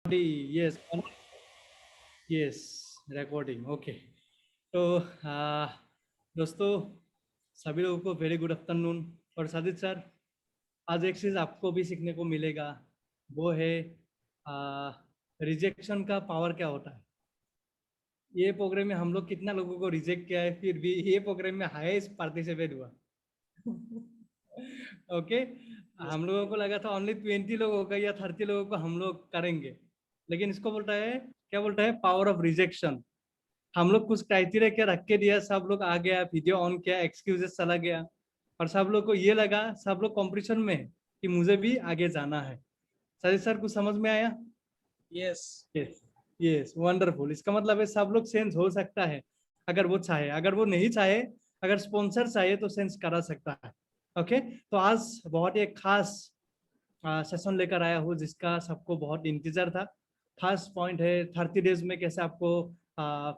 Yes, yes, recording. Okay. तो दोस्तों सभी लोगों को वेरी गुड आफ्टरनून। और साजिद सर, आज एक चीज आपको भी सीखने को मिलेगा, वो है रिजेक्शन का पावर क्या होता है। ये प्रोग्राम में हम लोग कितना लोगों को रिजेक्ट किया है, फिर भी ये प्रोग्राम में हाईएस्ट पार्टिसिपेट हुआ। ओके। Yes. हम लोगों को लगा था ओनली 20 लोग होगा या 30 लोगों को हम लोग करेंगे, लेकिन इसको बोलता है, क्या बोलता है, पावर ऑफ रिजेक्शन। हम लोग कुछ क्राइटेरिया क्या रख के दिया, सब लोग आ गया, वीडियो ऑन किया, एक्सक्यूजेस चला गया, और सब लोग को ये लगा सब लोग कंपटीशन में है कि मुझे भी आगे जाना है। सर सर कुछ समझ में आया? Yes. Yes, yes, wonderful. इसका मतलब है सब लोग सेंस हो सकता है अगर वो चाहे, अगर वो नहीं चाहे, अगर स्पॉन्सर चाहे तो सेंस करा सकता है। ओके। तो आज बहुत एक खास सेशन लेकर आया हूँ जिसका सबको बहुत इंतजार था। फर्स्ट पॉइंट है 30 डेज में कैसे आपको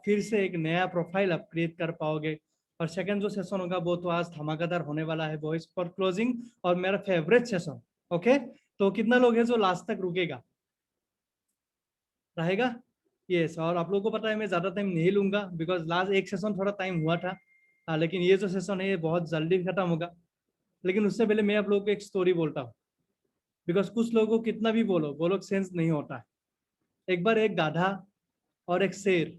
फिर से एक नया प्रोफाइल आप क्रिएट कर पाओगे। और सेकंड जो सेशन होगा वो तो आज धमाकेदार होने वाला है, वॉइस फॉर क्लोजिंग, और मेरा फेवरेट सेशन। ओके। तो कितना लोग हैं जो लास्ट तक रुकेगा, रहेगा? यस। और आप लोगों को पता है मैं ज़्यादा टाइम नहीं लूंगा, बिकॉज लास्ट एक सेशन थोड़ा टाइम हुआ था। लेकिन ये जो सेशन है ये बहुत जल्दी खत्म होगा। लेकिन उससे पहले मैं आप लोगों को एक स्टोरी बोलता हूँ, बिकॉज कुछ लोगों को कितना भी बोलो वो लोग सेंस नहीं होता है। एक बार एक गाधा और एक शेर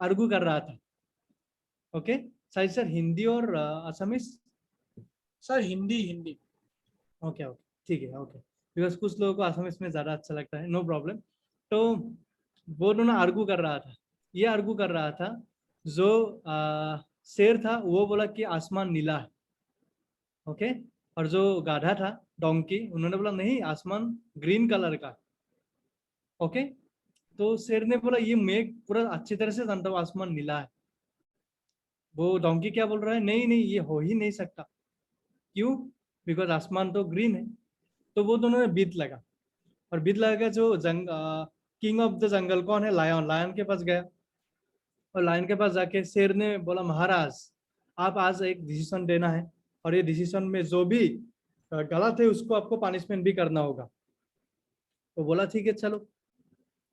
आर्गू कर रहा था। ओके। शायद सर हिंदी और Assamese. Sir Hindi Hindi. Okay okay, ठीक है। ओके। बिकॉज कुछ लोगों को असमीज में ज़्यादा अच्छा लगता है, नो प्रॉब्लम। तो वो दोनों आर्गू कर रहा था। ये आर्गू कर रहा था, जो शेर था वो बोला कि आसमान नीला है। ओके। और जो गाधा था, डोंकी, उन्होंने बोला नहीं, आसमान ग्रीन कलर का। ओके। तो शेर ने बोला ये मैं पूरा अच्छी तरह से जानता हूँ आसमान नीला है। वो डोंकी क्या बोल रहा है, नहीं नहीं ये हो ही नहीं सकता। क्यों? बिकॉज आसमान तो ग्रीन है। तो वो दोनों में बीत लगा, और बीत लगा जो किंग ऑफ द जंगल कौन है, लायन, लायन के पास गया। और लायन के पास जाके शेर ने बोला महाराज, आप आज एक डिसीजन देना है, और ये डिसीजन में जो भी गलत है उसको आपको पनिशमेंट भी करना होगा। तो बोला ठीक है चलो।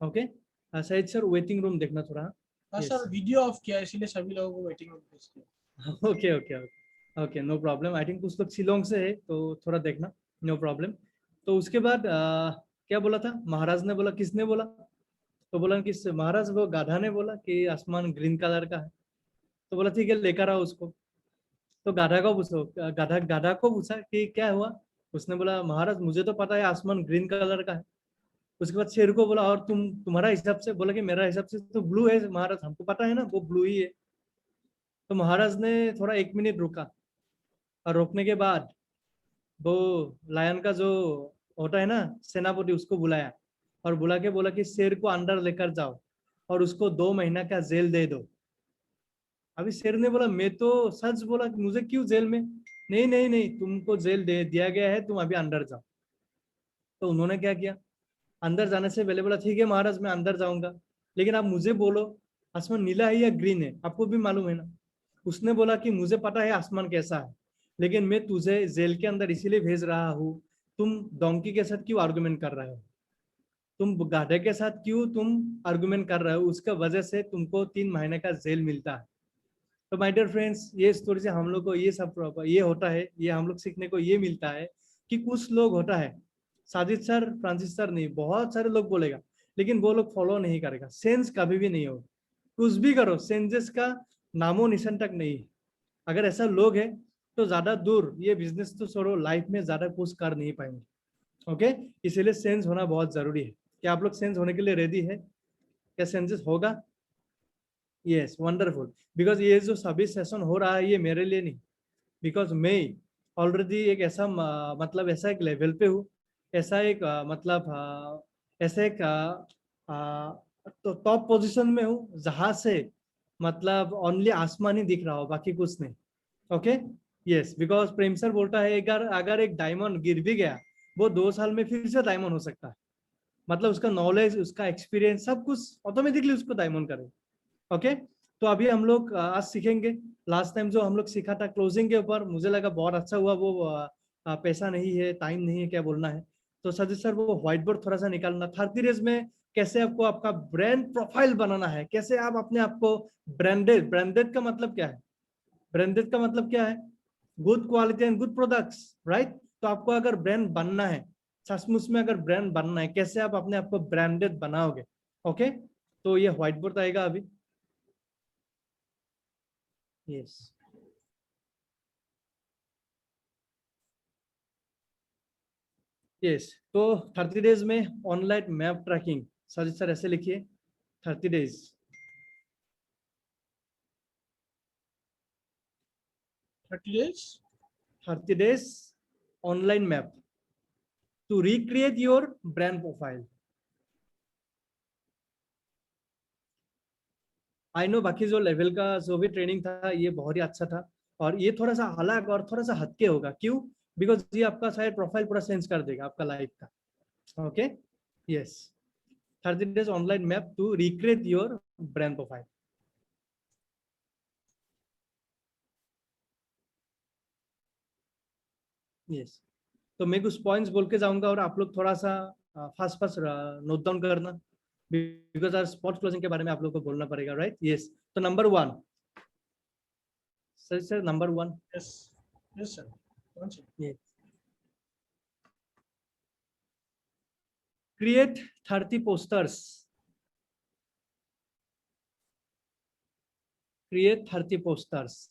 ओके। शायद सर वेटिंग रूम देखना थोड़ा। हाँ सर यस। वीडियो ऑफ किया है, इसीलिए सभी लोगों को वेटिंग में भेज दिया। Okay okay okay okay, no problem. I think कुछ लोग शिलोंग से है तो थोड़ा देखना, नो प्रॉब्लम। तो उसके बाद क्या बोला था महाराज ने, बोला किसने बोला? तो बोला किस महाराज, वो गाधा ने बोला कि आसमान ग्रीन कलर का है। तो बोला ठीक है लेकर आओ उसको। तो गाधा को पूछो, गाधा गाधा को पूछा कि क्या हुआ। उसने बोला महाराज मुझे तो पता है आसमान ग्रीन कलर का है। उसके बाद शेर को बोला और तुम्हारा हिसाब से? बोला कि मेरा हिसाब से तो ब्लू है महाराज, हमको पता है ना वो ब्लू ही है। तो महाराज ने थोड़ा 1 मिनट रुका, और रोकने के बाद वो लायन का जो होता है ना सेनापति, उसको बुलाया, और बुला के बोला कि शेर को अंदर लेकर जाओ और उसको 2 महीना का जेल दे दो। अभी शेर ने बोला मैं तो सच बोला, मुझे क्यों जेल में? नहीं नहीं नहीं, तुमको जेल दे दिया गया है, तुम अभी अंदर जाओ। तो उन्होंने क्या किया, अंदर जाने से पहले बोला ठीक है महाराज मैं अंदर जाऊंगा, लेकिन आप मुझे बोलो आसमान नीला है या ग्रीन है, आपको भी मालूम है ना। उसने बोला कि मुझे पता है आसमान कैसा है, लेकिन मैं तुझे जेल के अंदर इसीलिए भेज रहा हूँ, तुम डोंकी के साथ क्यों आर्गुमेंट कर रहे हो, तुम गाधे के साथ क्यों तुम आर्गुमेंट कर रहे हो, उसका वजह से तुमको 3 महीने का जेल मिलता है। तो माय डियर फ्रेंड्स, ये स्टोरी से हम लोग को ये सब ये होता है, ये हम लोग सीखने को ये मिलता है कि कुछ लोग होता है, साजिद सर फ्रांसिस सर नहीं, बहुत सारे लोग बोलेगा, लेकिन वो लोग फॉलो नहीं करेगा, सेंस कभी भी नहीं होगा। कुछ भी करो सेंसेस का नामो निशान तक नहीं है। अगर ऐसा लोग है तो ज्यादा दूर ये बिजनेस तो छोड़ो, लाइफ में ज्यादा कुछ कर नहीं पाएंगे। ओके। इसीलिए सेंस होना बहुत जरूरी है। क्या आप लोग सेंस होने के लिए रेडी है? क्या सेंसेस होगा? Yes, wonderful. बिकॉज ये जो सभी सेशन हो रहा है ये मेरे लिए नहीं, बिकॉज मैं ऑलरेडी एक ऐसा मतलब ऐसा एक लेवल पे हूँ, ऐसा एक मतलब ऐसा एक तो टॉप पोजीशन में हूँ जहां से मतलब ओनली आसमान ही दिख रहा हो, बाकी कुछ नहीं। Okay. Yes, because Prem sir बोलता है अगर अगर एक डायमंड गिर भी गया, वो 2 साल में फिर से डायमंड हो सकता है। मतलब उसका नॉलेज, उसका एक्सपीरियंस, सब कुछ ऑटोमेटिकली उसको डायमंड करे। ओके। तो अभी हम लोग आज सीखेंगे। लास्ट टाइम जो हम लोग सीखा था क्लोजिंग के ऊपर, मुझे लगा बहुत अच्छा हुआ। वो पैसा नहीं है, टाइम नहीं है, क्या बोलना है। तो सजीव सर वो व्हाइट बोर्ड थोड़ा सा निकालना। 30 डेज में कैसे आपको आपका ब्रांड प्रोफाइल बनाना है, कैसे आप अपने आप को ब्रांडेड, ब्रांडेड का मतलब क्या है, ब्रांडेड का मतलब क्या है, good quality and good products, right. तो आपको अगर ब्रांड बनना है, सचमुच में अगर ब्रांड बनना है, कैसे आप अपने आप को ब्रांडेड बनाओगे। ओके, तो ये व्हाइट बोर्ड आएगा अभी। Yes, yes. तो 30 डेज में ऑनलाइन मैप ट्रैकिंग, सजीव सर ऐसे लिखिए, 30 days, 30 days 30 days online map to recreate your brand profile। I know बाकी जो लेवल का जो भी ट्रेनिंग था ये बहुत ही अच्छा था, और ये थोड़ा सा अलग और थोड़ा सा हटके होगा, क्यों, बिकॉज ये आपका शायद प्रोफाइल पूरा चेंज कर देगा आपका लाइफ का। Okay, yes, 30 days online map to recreate your brand profile. Yes, तो मैं कुछ पॉइंट्स बोल के जाऊंगा और आप लोग थोड़ा सा फास्ट फास्ट नोट डाउन करना, बिकॉज आज स्पॉट क्लोजिंग के बारे में आप लोग को बोलना पड़ेगा, राइट। यस, तो number 1, sir number 1। yes yes sir one second. Yes. Create 30 posters, create 30 posters।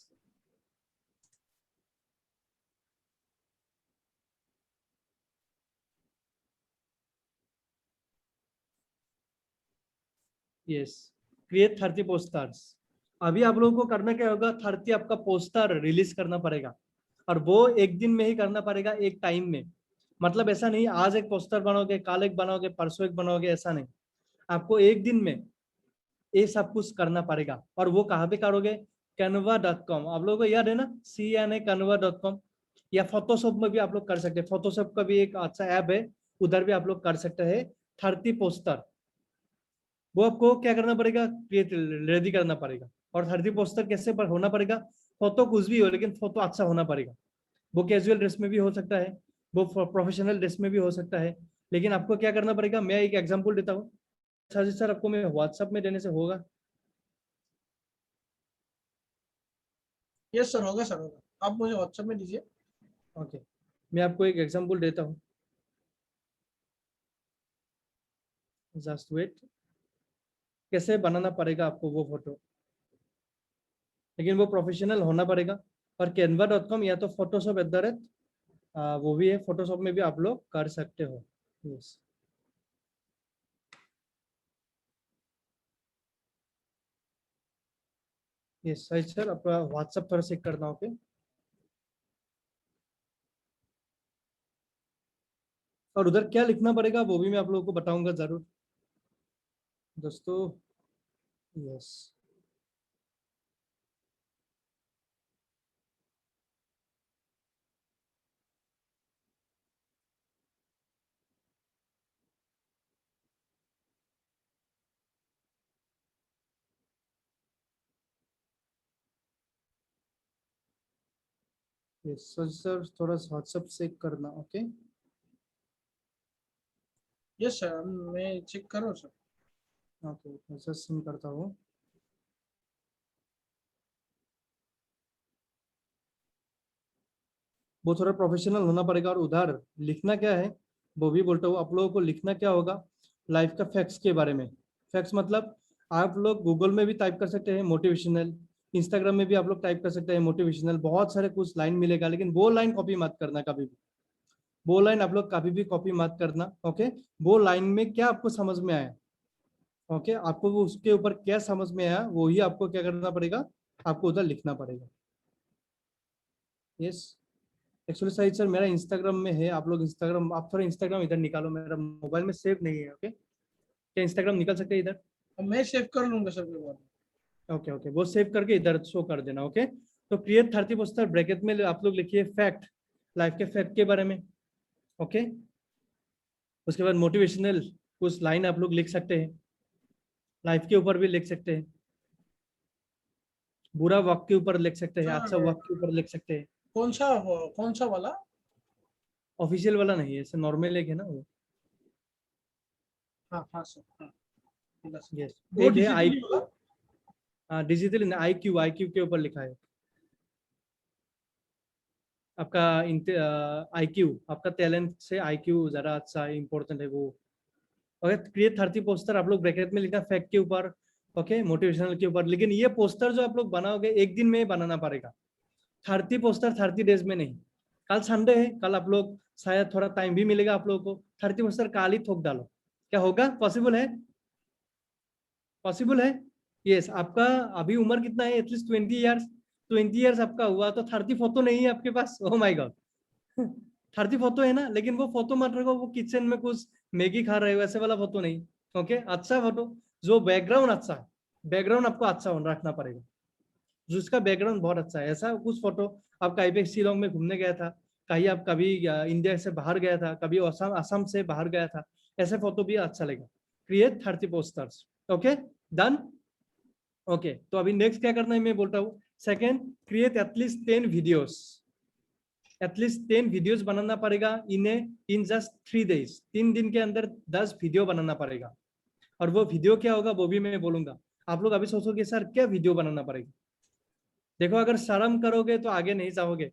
Yes, create 30 posters. अभी आप लोगों को करना क्या होगा, 30 आपका पोस्टर रिलीज करना पड़ेगा, और वो एक दिन में ही करना पड़ेगा, एक टाइम में। मतलब ऐसा नहीं आज एक पोस्टर बनाओगे, कल एक बनाओगे, परसों एक बनाओगे, ऐसा नहीं। आपको एक दिन में ये सब कुछ करना पड़ेगा। और वो कहाँ पे करोगे, canva.com, आप लोगों को याद है ना, CNA canva.com, या फोटोशॉप में भी आप लोग कर सकते हैं। फोटोशॉप का भी एक अच्छा ऐप है, उधर भी आप लोग कर सकते हैं। 30 पोस्टर, वो आपको क्या करना पड़ेगा, क्रिएट रेडी करना पड़ेगा। और 30 पोस्टर कैसे पर होना पड़ेगा, फोटो कुछ भी हो लेकिन फोटो अच्छा होना पड़ेगा। वो कैजुअल ड्रेस में भी हो सकता है, वो प्रोफेशनल ड्रेस में भी हो सकता है, लेकिन आपको क्या करना पड़ेगा, मैं एक एग्जांपल देता हूँ। सर आपको मैं व्हाट्सएप में देने से होगा। yes sir होगा सर होगा, आप मुझे व्हाट्सएप में दीजिए। ओके, मैं आपको एक एग्जांपल देता हूँ, जस्ट वेट। कैसे बनाना पड़ेगा आपको वो फोटो, लेकिन वो प्रोफेशनल होना पड़ेगा। और canva.com या तो फोटोशॉप वो भी है, फोटोशॉप में भी आप लोग कर सकते हो। यस, यस सही सर, आपका व्हाट्सएप थोड़ा चेक करना। ओके, और उधर क्या लिखना पड़ेगा वो भी मैं आप लोगों को बताऊंगा जरूर दोस्तों। यस, यस सर, थोड़ा व्हाट्सएप चेक करना। ओके, yes सर मैं चेक कर रहा हूँ सर। ओके, मैसेज सेंड करता हूँ। वो थोड़ा प्रोफेशनल होना पड़ेगा। और उधर लिखना क्या है वो भी बोलता हूँ आप लोगों को, लिखना क्या होगा, लाइफ का फैक्ट्स के बारे में। फैक्ट्स मतलब आप लोग गूगल में भी टाइप कर सकते हैं मोटिवेशनल, इंस्टाग्राम में भी आप लोग टाइप कर सकते हैं मोटिवेशनल, बहुत सारे कुछ लाइन मिलेगा, लेकिन वो लाइन कॉपी मत करना कभी भी। वो लाइन आप लोग कभी भी कॉपी मत करना। ओके, वो लाइन में क्या आपको समझ में आया, ओके, आपको वो उसके ऊपर क्या समझ में आया वही आपको क्या करना पड़ेगा, आपको उधर लिखना पड़ेगा। यस, एक्चुअली सही सर मेरा इंस्टाग्राम में है, आप लोग इंस्टाग्राम, आप थोड़ा इंस्टाग्राम इधर निकालो, मेरा मोबाइल में सेव नहीं है। ओके, क्या इंस्टाग्राम निकल सकते हैं इधर। अब मैं सेव कर लूंगा सर कोई बात ओके, ओके, वो सेव करके इधर शो कर देना। ओके, तो क्रिएट 30 पोस्टर, ब्रैकेट में आप लोग लिखिए फैक्ट, लाइफ के फैक्ट के बारे में। ओके, उसके बाद मोटिवेशनल कुछ लाइन आप लोग लिख सकते हैं, लाइफ के ऊपर भी लिख सकते हैं, बुरा वक्त के ऊपर लिख सकते हैं, अच्छा सर। वक्त के ऊपर लिख सकते हैं। कौन सा वाला ऑफिशियल वाला नहीं है, ऐसे नॉर्मल एक है ना वो। हाँ हाँ सर, हाँ होगा सर। यस, वो एक है आई, डिजिटली होगा। हाँ डिजिटल, IQ, IQ के ऊपर लिखा है आपका IQ, आपका टैलेंट से IQ ज़्यादा अच्छा है, इंपॉर्टेंट है वो। ओके, क्रिएट 30 पोस्टर, आप लोग ब्रैकेट में लिखना फैक्ट के ऊपर, ओके, मोटिवेशनल के ऊपर। लेकिन ये पोस्टर जो आप लोग बनाओगे एक दिन में ही बनाना पड़ेगा, 30 पोस्टर 30 डेज में नहीं। कल संडे है, कल आप लोग शायद थोड़ा टाइम भी मिलेगा आप लोगों को, 30 पोस्टर कल ही ठोक डालो। क्या होगा? पॉसिबल है? पॉसिबल है? यस। आपका अभी उम्र कितना है? At least 20 years. 20 ईयर्स आपका हुआ तो 30 फोटो नहीं है आपके पास? ओह माय गॉड, 30 फोटो है ना, लेकिन वो फोटो मत रखो वो किचन में कुछ मैगी खा रहे हो ऐसे वाला फोटो नहीं। ओके, अच्छा फोटो जो बैकग्राउंड अच्छा है, बैकग्राउंड आपको अच्छा रखना पड़ेगा, जिसका बैकग्राउंड बहुत अच्छा है। ऐसा कुछ फोटो, आप कहीं पे शिलोंग में घूमने गया था, कहीं आप कभी इंडिया से बाहर गया था, कभी असम असम से बाहर गया था, ऐसे फोटो भी अच्छा लगेगा। Create 30 posters. Okay, done. Okay, तो अभी नेक्स्ट क्या करना है मैं बोलता हूँ। Second, create at least 10 videos. At least 10 videos बनाना पड़ेगा इन जस्ट 3 डेज। 3 दिन के अंदर 10 वीडियो बनाना पड़ेगा। और वो वीडियो क्या होगा वो भी मैं बोलूंगा। आप लोग अभी सोचोगे सर क्या वीडियो बनाना पड़ेगा। देखो, अगर शर्म करोगे तो आगे नहीं जाओगे।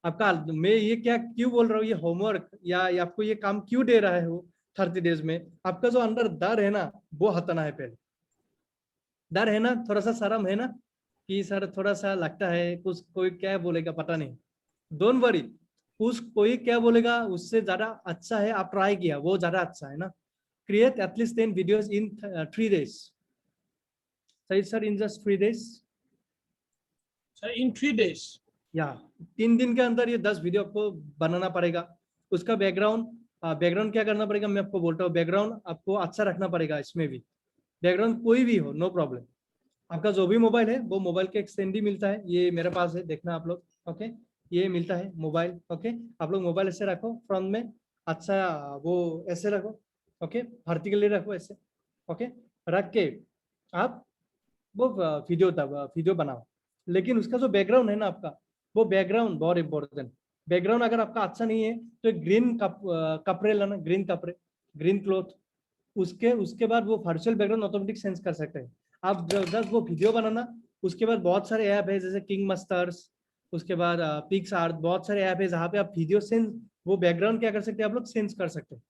आपका, मैं ये क्या क्यों बोल रहा हूँ, ये होमवर्क या आपको ये काम क्यों दे रहा है वो 30 डेज में, आपका जो अंदर डर है ना वो हटाना है पहले। डर है ना, थोड़ा सा शर्म है ना, कि सर थोड़ा सा लगता है कुछ, कोई क्या बोलेगा पता नहीं। डोंट वरी, उस कोई क्या बोलेगा उससे ज्यादा अच्छा है आप ट्राई किया, वो ज्यादा अच्छा है ना। Create at least 10 videos in 3 days. सही sir, in just 3 days. Sir in 3 days. या 3 दिन के अंदर ये 10 वीडियो आपको बनाना पड़ेगा। उसका बैकग्राउंड, बैकग्राउंड क्या करना पड़ेगा मैं आपको बोलता हूँ। बैकग्राउंड आपको अच्छा रखना पड़ेगा, इसमें भी बैकग्राउंड कोई भी हो, नो प्रॉब्लम। आपका जो भी मोबाइल है वो मोबाइल के एक्सटेंड ही मिलता है, ये मेरे पास है, देखना आप लोग। ओके, ये मिलता है मोबाइल। ओके, आप लोग मोबाइल ऐसे रखो फ्रंट में, अच्छा वो ऐसे रखो, ओके, वर्टिकली रखो ऐसे। ओके, रख के आप वो वीडियो बनाओ। लेकिन उसका जो बैकग्राउंड है ना आपका, वो बैकग्राउंड बहुत इंपॉर्टेंट। बैकग्राउंड अगर आपका अच्छा नहीं है तो एक ग्रीन कपड़े लाना, ग्रीन कपड़े, ग्रीन क्लॉथ। उसके उसके बाद वो वर्चुअल बैकग्राउंड ऑटोमेटिक सेंस कर सकते हैं। आप जब वो वीडियो बनाना, उसके बाद बहुत सारे ऐप है जैसे किंग मस्टर्स, उसके बाद पिक्स आर्ट, बहुत सारे ऐप है जहाँ पे आप वीडियो सेंस, वो बैकग्राउंड क्या कर सकते हैं आप लोग, सेंस कर सकते हैं।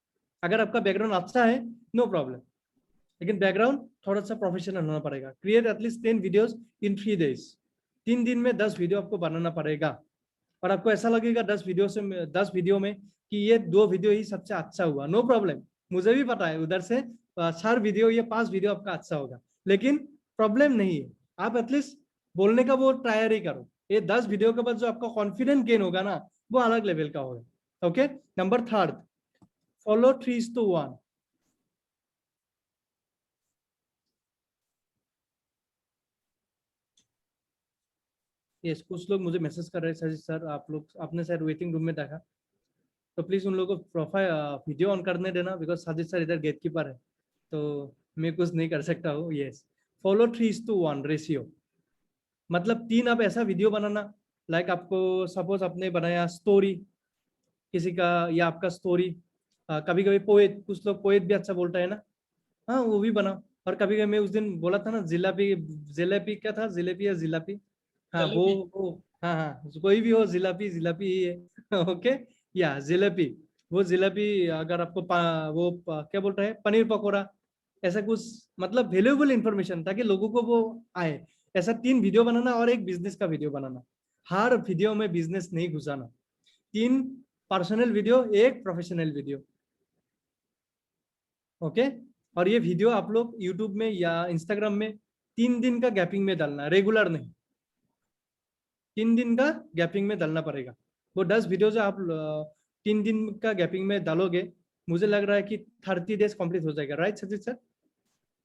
अगर आपका बैकग्राउंड अच्छा है नो प्रॉब्लम, लेकिन बैकग्राउंड थोड़ा सा प्रोफेशनल होना पड़ेगा। Create at least 10 videos in 3 days. 3 दिन में 10 वीडियो आपको बनाना पड़ेगा। और आपको ऐसा लगेगा 10 वीडियो में कि ये 2 वीडियो ही सबसे अच्छा हुआ, नो प्रॉब्लम। मुझे भी पता है उधर से 4 वीडियो या 5 वीडियो आपका अच्छा होगा, लेकिन प्रॉब्लम नहीं है। आप एटलीस्ट बोलने का वो ट्रायर ही करो। ये 10 वीडियो के बाद जो आपका कॉन्फिडेंस गेन होगा ना, वो अलग लेवल का होगा। Okay, number third, follow 3:1। Yes, कुछ लोग मुझे मैसेज कर रहे हैं सर आप लोग, आपने शायद वेटिंग रूम में देखा, तो प्लीज उन लोगों को प्रोफाइल वीडियो ऑन करने देना, बिकॉज साजिद सर इधर गेट कीपर है, तो मैं कुछ नहीं कर सकता हूँ। Yes, follow 3:1 ratio. मतलब 3 आप ऐसा वीडियो बनाना, लाइक आपको सपोज आपने बनाया स्टोरी किसी का, या आपका स्टोरी, कभी कभी पोएट, कुछ लोग पोएट भी अच्छा बोलता है ना, हाँ वो भी बनाओ। और कभी कभी मैं उस दिन बोला था ना जिलापी, जिलेपी क्या था, जिलेपी या जिलापी, हाँ जलेबी। वो हाँ हाँ, कोई भी हो, जिलापी जिलापी ही है। ओके, या जिलेपी, वो जिलेबी अगर आपको क्या बोलते हैं, पनीर पकौड़ा, ऐसा कुछ, मतलब वैल्यूएबल इंफॉर्मेशन ताकि लोगों को वो आए। ऐसा 3 वीडियो बनाना और एक बिजनेस का वीडियो बनाना। हर वीडियो में बिजनेस नहीं घुसाना। 3 पर्सनल वीडियो, एक प्रोफेशनल वीडियो। ओके, और ये वीडियो आप लोग यूट्यूब में या इंस्टाग्राम में 3 दिन का गैपिंग में डालना, रेगुलर नहीं, 3 दिन का गैपिंग में डालना पड़ेगा। वो 10 वीडियो जो आप 3 दिन का गैपिंग में डालोगे, मुझे लग रहा है कि 30 डेज कंप्लीट हो जाएगा। राइट सचित सर?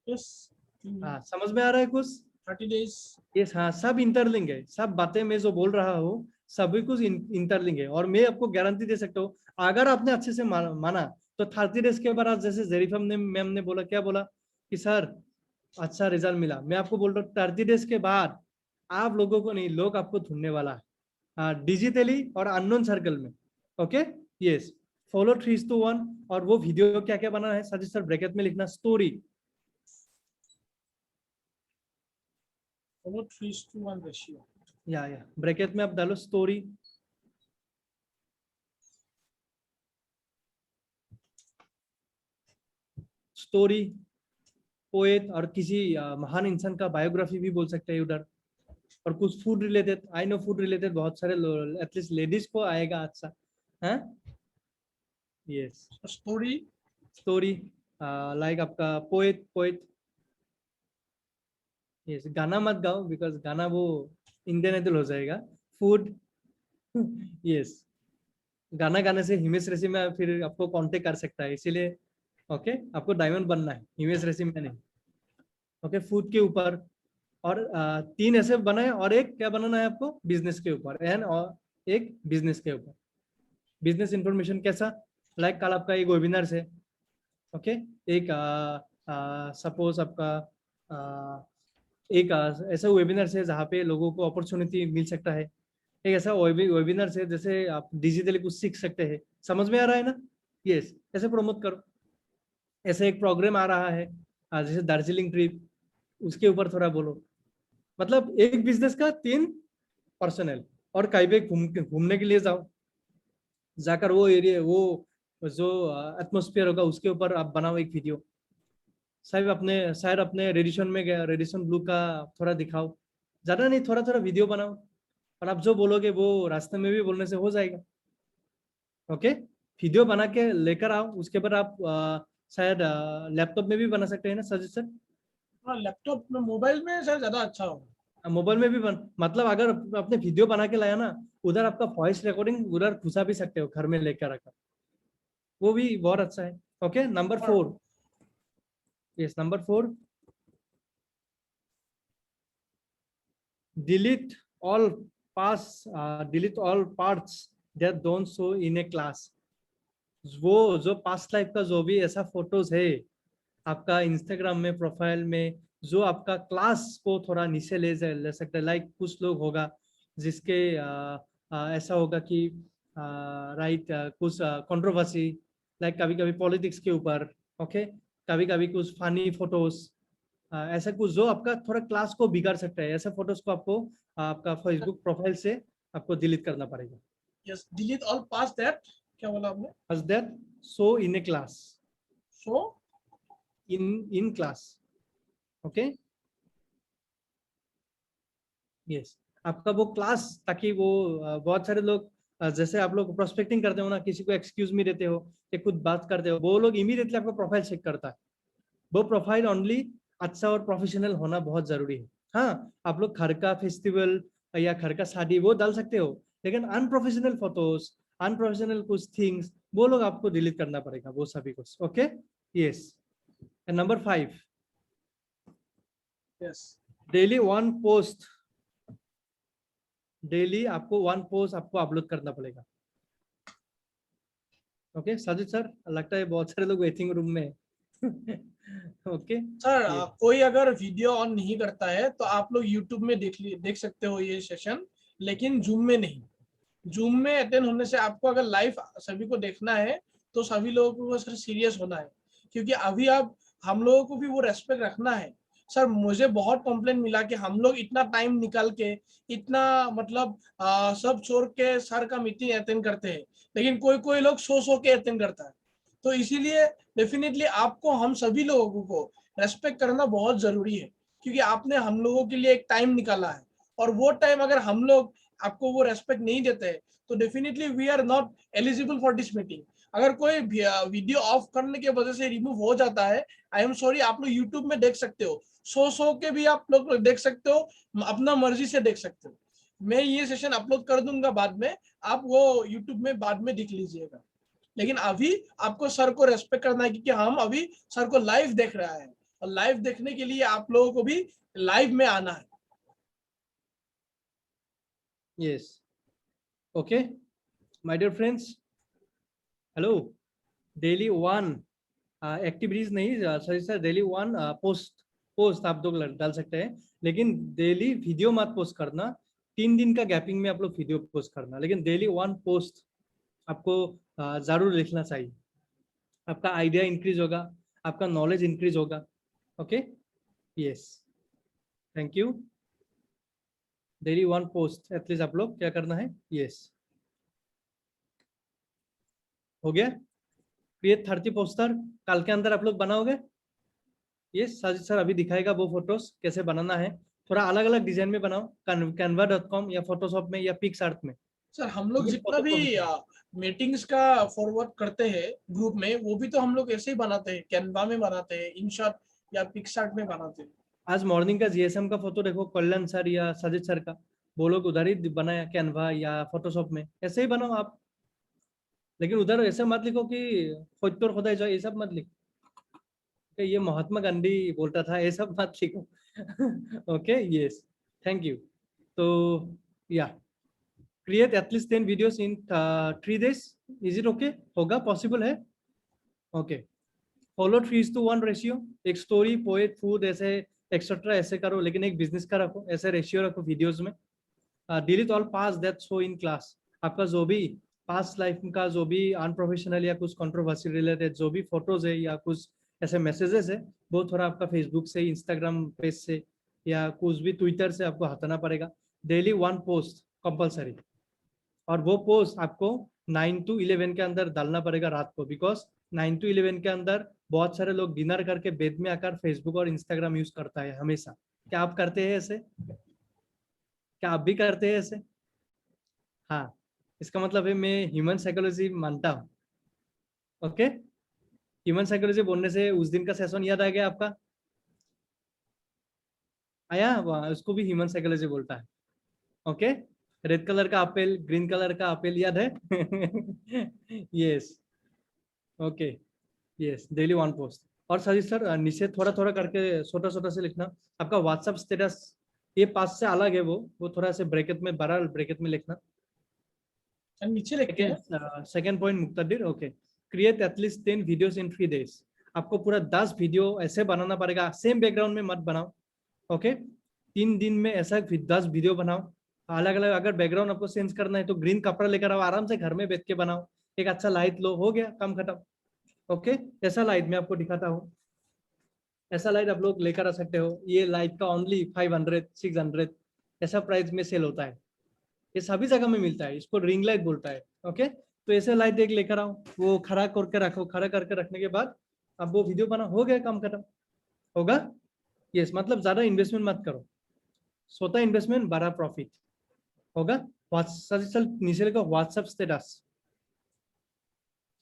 यस, हाँ, समझ में आ रहा है कुछ? 30 डेज। यस, हाँ, सब इंटरलिंक है, सब बातें मैं जो बोल रहा हूँ सभी कुछ इंटरलिंक है। और मैं आपको गारंटी दे सकता हूँ, अगर आपने अच्छे से माना तो 30 डेज के बाद, जैसे जेरिफम ने मैम ने बोला, क्या बोला कि सर अच्छा रिजल्ट मिला, मैं आपको बोल रहा हूँ 30 डेज के बाद आप लोगों को नहीं, लोग आपको ढूंढने वाला है, डिजिटली और अननोन सर्कल में। Okay, yes, follow 3:1। और वो वीडियो क्या क्या बनाना है साजिद सर? ब्रैकेट में लिखना स्टोरी। follow 3:1 ratio। या ब्रैकेट में आप डालो स्टोरी। स्टोरी, पोएट और किसी महान इंसान का बायोग्राफी भी बोल सकते हैं उधर। और कुछ food related, I know food related बहुत सारे एटलीस्ट लेडीज को आएगा अच्छा। हाँ, यस, स्टोरी। स्टोरी, लाइक आपका पोएट, पोएट। यस, गाना मत गाओ बिकॉज गाना वो इंडियन आइडल हो जाएगा। फूड, यस, गाना गाने से हिमेश रेशमिया फिर आपको कांटेक्ट कर सकता है, इसीलिए ओके आपको डायमंड बनना है, हिमेश रेशमिया नहीं। ओके, फूड के ऊपर। और 3 ऐसे बनाए और एक क्या बनाना है आपको? बिजनेस के ऊपर एंड और एक बिजनेस के ऊपर। बिजनेस इंफॉर्मेशन कैसा? लाइक कल आपका एक वेबिनार है, ओके, एक सपोज आपका एक ऐसा वेबिनार है जहाँ पे लोगों को अपॉर्चुनिटी मिल सकता है। एक ऐसा वेबिनार है जैसे आप डिजिटली कुछ सीख सकते हैं। समझ में आ रहा है ना? यस, ऐसे प्रमोट करो। ऐसे एक प्रोग्राम आ रहा है जैसे दार्जिलिंग ट्रिप, उसके ऊपर थोड़ा बोलो। मतलब एक बिजनेस का 3 पर्सनल। और कहीं पे घूमने के लिए जाओ, जाकर वो एरिया, वो जो एटमोस्फियर होगा उसके ऊपर आप बनाओ एक वीडियो। शायद अपने रेडिशन में गया, रेडिशन ब्लू का थोड़ा दिखाओ, ज्यादा नहीं, थोड़ा थोड़ा वीडियो बनाओ। और आप जो बोलोगे वो रास्ते में भी बोलने से हो जाएगा। ओके, वीडियो बना के लेकर आओ, उसके बाद आप शायद लैपटॉप में भी बना सकते हैं ना सजेशन? हाँ, लैपटॉप में, मोबाइल में शायद ज्यादा अच्छा होगा। मोबाइल में भी मतलब अगर आपने वीडियो बना के लाया ना, उधर आपका वॉइस रिकॉर्डिंग उधर घुसा भी सकते हो घर में लेकर रखा, वो भी बहुत अच्छा है। Okay, number 4। Yes, number 4, delete all delete all parts that don't show in a class। वो जो पास्ट लाइफ का जो भी ऐसा फोटोज है आपका इंस्टाग्राम में, प्रोफाइल में, जो आपका क्लास को थोड़ा नीचे ले सकता है। लाइक कुछ लोग होगा जिसके ऐसा होगा कि राइट कुछ कंट्रोवर्सी, लाइक कभी कभी पॉलिटिक्स के ऊपर, ओके, कभी कभी कुछ फनी फोटोज, ऐसा कुछ जो आपका थोड़ा क्लास को बिगाड़ सकता है। ऐसे फोटोज को आपको आपका फेसबुक प्रोफाइल से आपको डिलीट करना पड़ेगा। Yes, delete all pass that, क्या बोला आपने? As that show in a class, so in class, okay, yes, आपका वो क्लास, ताकि वो बहुत सारे लोग जैसे आप लोग प्रोस्पेक्टिंग करते हो ना, किसी को एक्सक्यूज में देते हो या कुछ बात करते हो, वो लोग इमीडिएटली आपका प्रोफाइल चेक करता है। वो प्रोफाइल ओनली अच्छा और प्रोफेशनल होना बहुत जरूरी है। हाँ, आप लोग घर का फेस्टिवल या घर का शादी वो डाल सकते हो, लेकिन अनप्रोफेशनल फोटोज, अनप्रोफेशनल कुछ थिंग्स, वो लोग आपको डिलीट करना पड़ेगा, वो सभी कुछ। Okay, yes. Number 5, yes, daily 1 post. Daily आपको 1 पोस्ट आपको अपलोड करना पड़ेगा। ओके साजिद सर, लगता है बहुत सारे लोग वेटिंग रूम में ओके, सर ये कोई अगर वीडियो ऑन नहीं करता है तो आप लोग यूट्यूब में देख सकते हो ये सेशन, लेकिन जूम में नहीं। जूम में अटेंड होने से आपको अगर लाइव सभी को देखना है तो सभी लोगों को सर सीरियस होना है, क्योंकि अभी आप हम लोगों को भी वो रेस्पेक्ट रखना है। सर मुझे बहुत कंप्लेंट मिला कि हम लोग इतना टाइम निकाल के इतना मतलब सब छोड़ के सर का मीटिंग अटेंड करते हैं, लेकिन कोई कोई लोग सो के अटेंड करता है। तो इसीलिए डेफिनेटली आपको हम सभी लोगों को रेस्पेक्ट करना बहुत जरूरी है, क्योंकि आपने हम लोगों के लिए एक टाइम निकाला है। और वो टाइम अगर हम लोग आपको वो रेस्पेक्ट नहीं देते हैं तो definitely we are not eligible for this meeting. अगर कोई वीडियो ऑफ करने के वजह से रिमूव हो जाता है, आई एम सॉरी, आप लोग यूट्यूब में देख सकते हो, सो के भी आप लोग देख सकते हो, अपना मर्जी से देख सकते हो। मैं ये सेशन अपलोड कर दूंगा बाद में, आप वो यूट्यूब में बाद में देख लीजिएगा। लेकिन अभी आपको सर को रेस्पेक्ट करना है, क्योंकि हम अभी सर को लाइव देख रहा है, और लाइव देखने के लिए आप लोगों को भी लाइव में आना है। Yes, okay my dear friends, hello. Daily 1 activities नहीं sorry sir, daily 1 post, post आप लोग डाल सकते हैं, लेकिन डेली वीडियो मत पोस्ट करना। 3 दिन का गैपिंग में आप लोग वीडियो पोस्ट करना, लेकिन डेली 1 पोस्ट आपको जरूर लिखना चाहिए। आपका आइडिया इंक्रीज होगा, आपका नॉलेज इंक्रीज होगा। Okay, yes, thank you. Daily 1 post at least आप लोग क्या करना है, यस, हो गया। क्रिएट 30 पोस्टर कल के अंदर आप लोग बनाओगे। ये साजिद सर अभी दिखाएगा वो फोटोज कैसे बनाना है। थोड़ा अलग अलग डिजाइन में बनाओ, canva.com या फोटोशॉप में या पिक्सआर्ट में। सर हम लोग ये जितना फोटो भी प्रोफेशनल। मीटिंग्स का फॉरवर्ड करते हैं ग्रुप में, वो भी तो हम लोग ऐसे ही बनाते हैं, कैनवा में बनाते हैं, इनशॉट या पिक्सआर्ट में बनाते हैं। आज मॉर्निंग का जीएसएम का फोटो देखो, कल्याण सर या साजिद सर का, वो लोग उधर ही बनाया कैनवा या फोटोशॉप में। ऐसे ही बनाओ आप, लेकिन उधर ऐसे मत लिखो कि खुद तो खुदा जो, ये सब मत लिखो कि ये महात्मा गांधी बोलता था, ये सब मत लिखो। Okay, yes, thank you. तो या create at least 10 videos in 3 days। Is it okay? होगा, पॉसिबल है? Okay, follow 3:1 ratio. एक स्टोरी, पोएट, फूड ऐसे एक्सेट्रा ऐसे करो, लेकिन एक बिजनेस का रखो, ऐसे रेशियो रखो वीडियोस में। Delete all pass that show in class. आपका जो भी पास्ट लाइफ का जो भी अनप्रोफेशनल या कुछ कंट्रोवर्सी रिलेटेड जो भी फोटोज है या कुछ ऐसे मैसेजेस है, वो थोड़ा आपका फेसबुक से, इंस्टाग्राम पेज से या कुछ भी ट्विटर से आपको हटाना पड़ेगा। डेली 1 पोस्ट कंपलसरी, और वो पोस्ट आपको 9 to 11 के अंदर डालना पड़ेगा रात को, बिकॉज 9 to 11 के अंदर बहुत सारे लोग डिनर करके बेड में आकर फेसबुक और इंस्टाग्राम यूज करता है हमेशा। क्या आप करते हैं ऐसे? क्या आप भी करते हैं ऐसे? हाँ, इसका मतलब है मैं ह्यूमन साइकोलॉजी मानता हूँ। ओके, ह्यूमन साइकोलॉजी बोलने से उस दिन का सेशन याद आ गया आपका? आया? उसको भी ह्यूमन साइकोलॉजी बोलता है। ओके, रेड कलर का अपेल, ग्रीन कलर का अपेल याद है? Yes, okay, yes, daily 1 post. और सर नीचे थोड़ा थोड़ा करके छोटा छोटा से लिखना। आपका व्हाट्सएप स्टेटस ये 5 से अलग है, वो थोड़ा से ब्रैकेट में, बड़ा ब्रैकेट में लिखना। सर नीचे लिखते हैं। Second point Muktadir, okay, create at least 10 videos in 3 days। आपको पूरा 10 वीडियो ऐसे बनाना पड़ेगा, सेम बैकग्राउंड में मत बनाओ। ओके, 3 दिन में ऐसा 10 वीडियो बनाओ, अलग अलग। अगर बैकग्राउंड आपको चेंज करना है तो ग्रीन कपड़ा लेकर आओ, आराम से घर में बैठ के बनाओ। एक अच्छा लाइट लो, हो गया, काम खत्म। ओके, ऐसा लाइट मैं आपको दिखाता हूँ। ऐसा लाइट आप लोग लेकर आ सकते हो। ये लाइट का ओनली 500 600 ऐसा प्राइस में सेल होता है। ये सभी जगह में मिलता है, इसको रिंग लाइट बोलता है। ओके, तो ऐसे लाइट एक लेकर आओ, वो खड़ा करके रखो। खड़ा करके रखने के बाद अब वो वीडियो बना, हो गया, काम खत्म। होगा, यस, मतलब ज्यादा इन्वेस्टमेंट मत करो, छोटा इन्वेस्टमेंट बड़ा प्रॉफिट होगा। व्हाट्सएप नीचे लिखो WhatsApp status.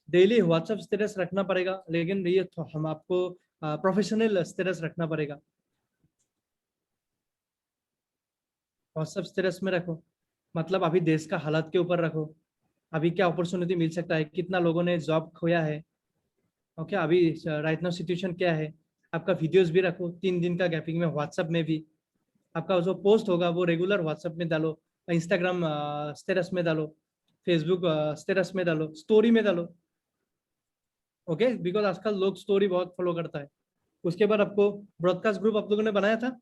Daily WhatsApp status रखना पड़ेगा, लेकिन ये हम आपको प्रोफेशनल स्टेटस रखना पड़ेगा। व्हाट्सएप स्टेटस में रखो, मतलब अभी देश का हालात के ऊपर रखो, अभी क्या अपॉर्चुनिटी मिल सकता है, कितना लोगों ने जॉब खोया है। ओके, अभी राइट नाउ सिचुएशन क्या है। आपका वीडियोस भी रखो 3 दिन का गैपिंग में, व्हाट्सएप में भी। आपका जो पोस्ट होगा वो रेगुलर व्हाट्सएप में डालो, इंस्टाग्राम स्टेटस में डालो, फेसबुक स्टेटस में डालो, स्टोरी में डालो। ओके, बिकॉज आजकल लोग स्टोरी बहुत फॉलो करता है। उसके बाद आपको ब्रॉडकास्ट ग्रुप आप लोगों ने बनाया था।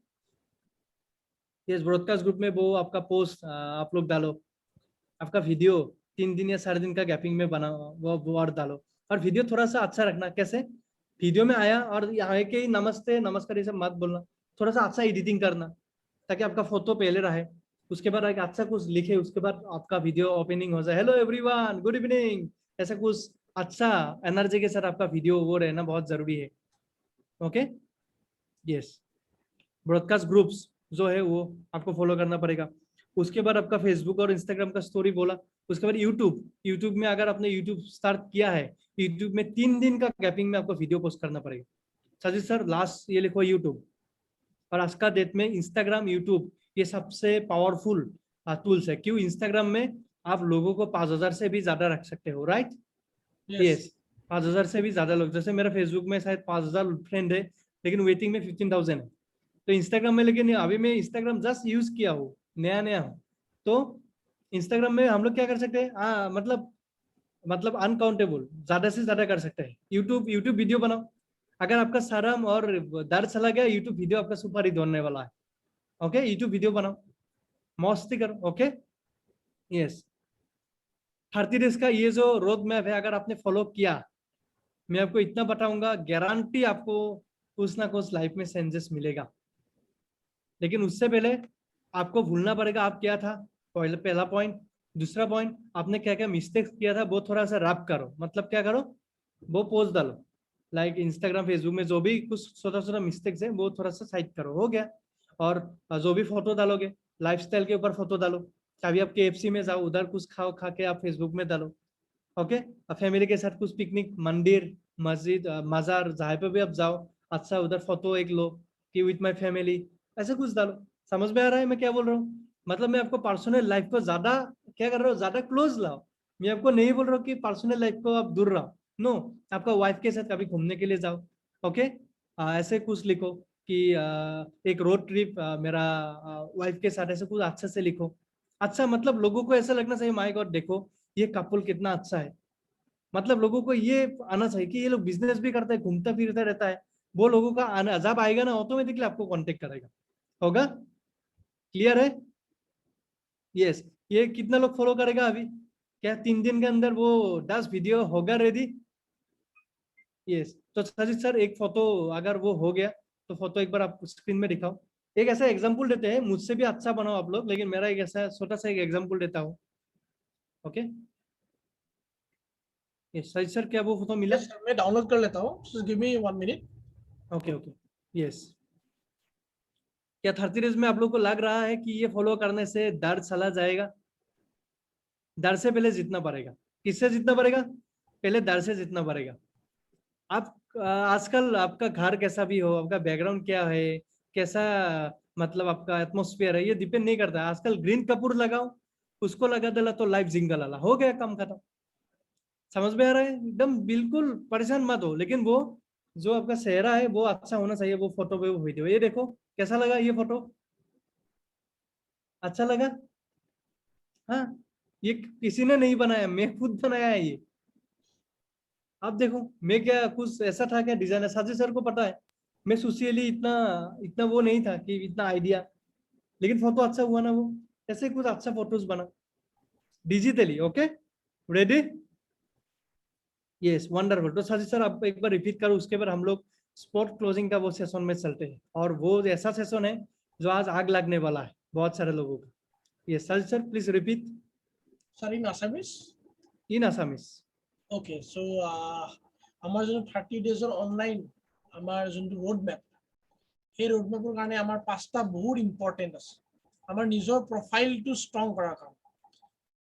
यस, ब्रॉडकास्ट ग्रुप में वो आपका पोस्ट आप लोग डालो, आपका वीडियो 3 दिन या 4 दिन का गैपिंग में बना, वो और डालो। और वीडियो थोड़ा सा अच्छा रखना। कैसे? वीडियो में आया और यहाँ के ही नमस्ते नमस्कार ये सब मत बोलना, थोड़ा सा अच्छा एडिटिंग करना, ताकि आपका फोटो पहले रहे। उसके बाद एक अच्छा कुछ लिखे, उसके बाद आपका वीडियो ओपनिंग हो जाए, हेलो एवरीवन, गुड इवनिंग, ऐसा कुछ अच्छा एनर्जी के साथ आपका वीडियो वो रहना बहुत जरूरी है। ओके, यस, ब्रॉडकास्ट ग्रुप्स जो है वो आपको फॉलो करना पड़ेगा। उसके बाद आपका फेसबुक और इंस्टाग्राम का स्टोरी बोला। उसके बाद यूट्यूब, यूट्यूब में अगर आपने यूट्यूब स्टार्ट किया है, यूट्यूब में 3 दिन का गैपिंग में आपको वीडियो पोस्ट करना पड़ेगा। सजीद सर लास्ट ये लिखो यूट्यूब, और आज का डेट में इंस्टाग्राम, यूट्यूब ये सबसे पावरफुल टूल्स है। क्यों? इंस्टाग्राम में आप लोगों को 5000 से भी ज्यादा रख सकते हो, राइट? यस। यस, 5000 से भी ज्यादा लोग, जैसे मेरा फेसबुक में शायद 5000 फ्रेंड है, लेकिन वेटिंग में 15,000 है। तो इंस्टाग्राम में, लेकिन अभी मैं इंस्टाग्राम जस्ट यूज किया हूँ, नया नया हूँ। तो इंस्टाग्राम में हम लोग क्या कर सकते हैं, मतलब अनकाउंटेबल ज्यादा से ज्यादा कर सकते हैं। यूट्यूब, यूट्यूब वीडियो बनाओ। अगर आपका शर्म और डर चला गया, यूट्यूब वीडियो आपका सुपर हिट होने वाला है। ओके, यूट्यूब वीडियो बनाओ, मस्ती करो। ओके, यस, 30 डेज का ये जो रोड मैप है, अगर आपने फॉलो किया, मैं आपको इतना बताऊंगा, गारंटी आपको कुछ ना कुछ लाइफ में चेंजेस मिलेगा। लेकिन उससे पहले आपको भूलना पड़ेगा आप क्या था, पहला पॉइंट। दूसरा पॉइंट, आपने क्या क्या मिस्टेक्स किया था वो थोड़ा सा रब करो, मतलब क्या करो, वो पोस्ट डालो, लाइक इंस्टाग्राम फेसबुक में जो भी कुछ छोटा छोटा मिस्टेक्स है वो थोड़ा सा साइड करो, हो गया। और जो भी फोटो डालोगे लाइफस्टाइल के ऊपर फोटो डालो। अभी आप KFC में जाओ, उधर कुछ खाओ, खा के आप फेसबुक में डालो। ओके, फैमिली के साथ कुछ पिकनिक, मंदिर, मस्जिद, मजार, जहाँ पे भी आप जाओ, अच्छा उधर फोटो एक लो कि विथ माय फैमिली, ऐसे कुछ डालो। समझ में आ रहा है मैं क्या बोल रहा हूँ? मतलब मैं आपको पर्सनल लाइफ को ज्यादा क्या कर रहा हूँ, ज्यादा क्लोज लाओ। मैं आपको नहीं बोल रहा हूँ कि पर्सनल लाइफ को आप दूर रहो, नो। आपका वाइफ के साथ कभी घूमने के लिए जाओ, ओके। ऐसे कुछ लिखो कि एक रोड ट्रिप मेरा वाइफ के साथ, ऐसे कुछ अच्छे से लिखो। अच्छा, मतलब लोगों को ऐसा लगना चाहिए, माय गॉड देखो ये कपल कितना अच्छा है। मतलब लोगों को ये आना चाहिए कि ये लोग बिजनेस भी करते हैं, घूमता फिरता रहता है। वो लोगों का जब आएगा ना, ऑटोमेटिकली आपको कांटेक्ट करेगा। होगा? क्लियर है? यस। ये कितना लोग फॉलो करेगा अभी? क्या 3 दिन के अंदर वो 10 वीडियो होगा रेडी? यस। तो सजीत सर, एक फोटो अगर वो हो गया तो फोटो एक बार आप स्क्रीन में दिखाओ। एक ऐसा एग्जांपल देते हैं, मुझसे भी अच्छा बनाओ आप लोग, लेकिन मेरा एक ऐसा छोटा सा एक एग्जांपल देता हूँ। ओके, यस सजीत सर, क्या वो फोटो मिला? यस मैं डाउनलोड कर लेता हूँ, just give me 1 minute. Okay okay, yes. क्या 30 डेज में आप लोग को लग रहा है कि ये फॉलो करने से दर्द चला जाएगा? दर्द से पहले जीतना पड़ेगा। किससे जीतना पड़ेगा? पहले दर्द से जीतना पड़ेगा। आप आजकल आपका घर कैसा भी हो, आपका बैकग्राउंड क्या है, कैसा मतलब आपका एटमोस्फेयर है, ये डिपेंड नहीं करता। आजकल ग्रीन कपूर लगाओ, उसको लगा दिला तो लाइफ जिंगल आला, हो गया काम खत्म। समझ में आ रहा है? एकदम बिल्कुल परेशान मत हो, लेकिन वो जो आपका चेहरा है वो अच्छा होना चाहिए। वो फोटो पे वो वीडियो, ये देखो कैसा लगा ये फोटो? अच्छा लगा? हाँ, ये किसी ने नहीं बनाया, मैं खुद बनाया है ये। आप देखो, मैं क्या कुछ ऐसा था क्या डिजाइनर? साजिद सर को पता है मैं सोशियली इतना इतना वो नहीं था कि इतना आइडिया, लेकिन फोटो अच्छा हुआ ना वो। ऐसे कुछ अच्छा फोटोज बना digitally. Okay, ready? Yes, wonderful. तो साजिद सर आप एक बार रिपीट करो, उसके बाद हम लोग स्पॉट क्लोजिंग का वो सेशन में चलते हैं। और वो ऐसा सेशन है जो आज आग लगने वाला है बहुत सारे लोगों का। Yes Sajid sir, please repeat Sorry, in Assamese? In Assamese. Okay, so আমাৰ যোনটো 30 ডেজৰ অনলাইন আমাৰ যোনটো ৰোড মেপ, সেই ৰোড মেপৰ কাৰণে আমাৰ 5টা বহুত ইম্পৰ্টেণ্ট আছে। আমাৰ নিজৰ প্ৰফাইলটো ষ্ট্ৰং কৰাৰ কাৰণে,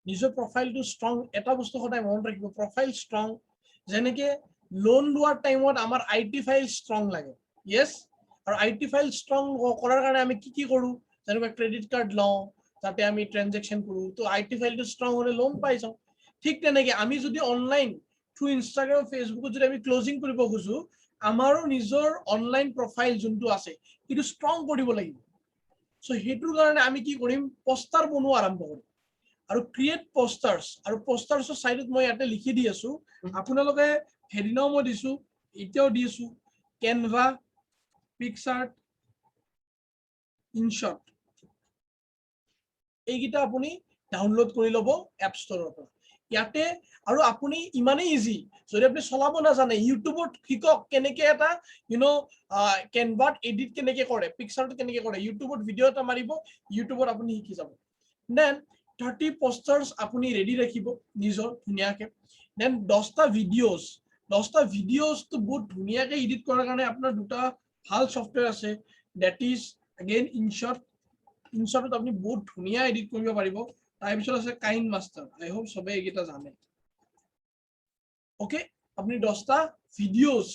নিজৰ প্ৰফাইলটো ষ্ট্ৰং, এটা বস্তু সদায় মনত ৰাখিব, প্ৰফাইল ষ্ট্ৰং। যেনেকে লোন লোৱাৰ টাইমত আমাৰ IT ফাইল ষ্ট্ৰং লাগে, য়েছ। আৰু IT ফাইল ষ্ট্ৰং কৰাৰ কাৰণে আমি কি কি কৰোঁ, যেনেকুৱা ক্ৰেডিট কাৰ্ড লওঁ যাতে আমি ট্ৰেনজেকশ্যন কৰোঁ, তো IT ফাইলটো ষ্ট্ৰং হ'লে লোন পাই যাওঁ। ঠিক তেনেকে আমি যদি অনলাইন থ্ৰু ইনষ্টাগ্ৰাম ফেচবুকত যদি আমি ক্লোজিং কৰিব খোজো, আমাৰো নিজৰ অনলাইন প্ৰফাইল যোনটো আছে সেইটো ষ্ট্ৰং কৰিব লাগিব। সো সেইটোৰ কাৰণে আমি কি কৰিম, পোষ্টাৰ বনোৱা আৰম্ভ কৰিম। আৰু ক্ৰিয়েট পোষ্টাৰ্ছ, আৰু পোষ্টাৰ্ছৰ সাইডত মই ইয়াতে লিখি দি আছো, আপোনালোকে হেদিনাও মই দিছো, এতিয়াও দি আছো, কেনভা, পিকচাৰ্ট, ইনশ্বট, এইকেইটা আপুনি ডাউনলোড কৰি ল'ব এপ ষ্টৰৰ পৰা। ইয়াতে আৰু আপুনি ইমানেই ইজি, যদি আপুনি চলাব নাজানে ইউটিউবত শিকক কেনেকে এটা কেনভাত এডিট কেনেকে কৰে, পিকচাৰ্ট কেনেকে কৰে, ইউটিউবত ভিডিঅ' এটা মাৰিব, ইউটিউবত আপুনি শিকি যাব। দেন 30 পোষ্টাৰ্ছ আপুনি ৰেডি ৰাখিব নিজৰ ধুনীয়াকে। দেন 10টা ভিডিঅ'জটো বহুত ধুনীয়াকে এডিট কৰাৰ কাৰণে আপোনাৰ দুটা ভাল ছফটৱেৰ আছে, ডেট ইজ এগেইন ইনশ্বট। ইনশ্বটত আপুনি বহুত ধুনীয়া এডিট কৰিব পাৰিব। তাৰপিছত আছে কাইন মাষ্টাৰ, আই হোপ সবে এইকেইটা জানে। ওকে, আপুনি 10টা ভিডিঅ'জ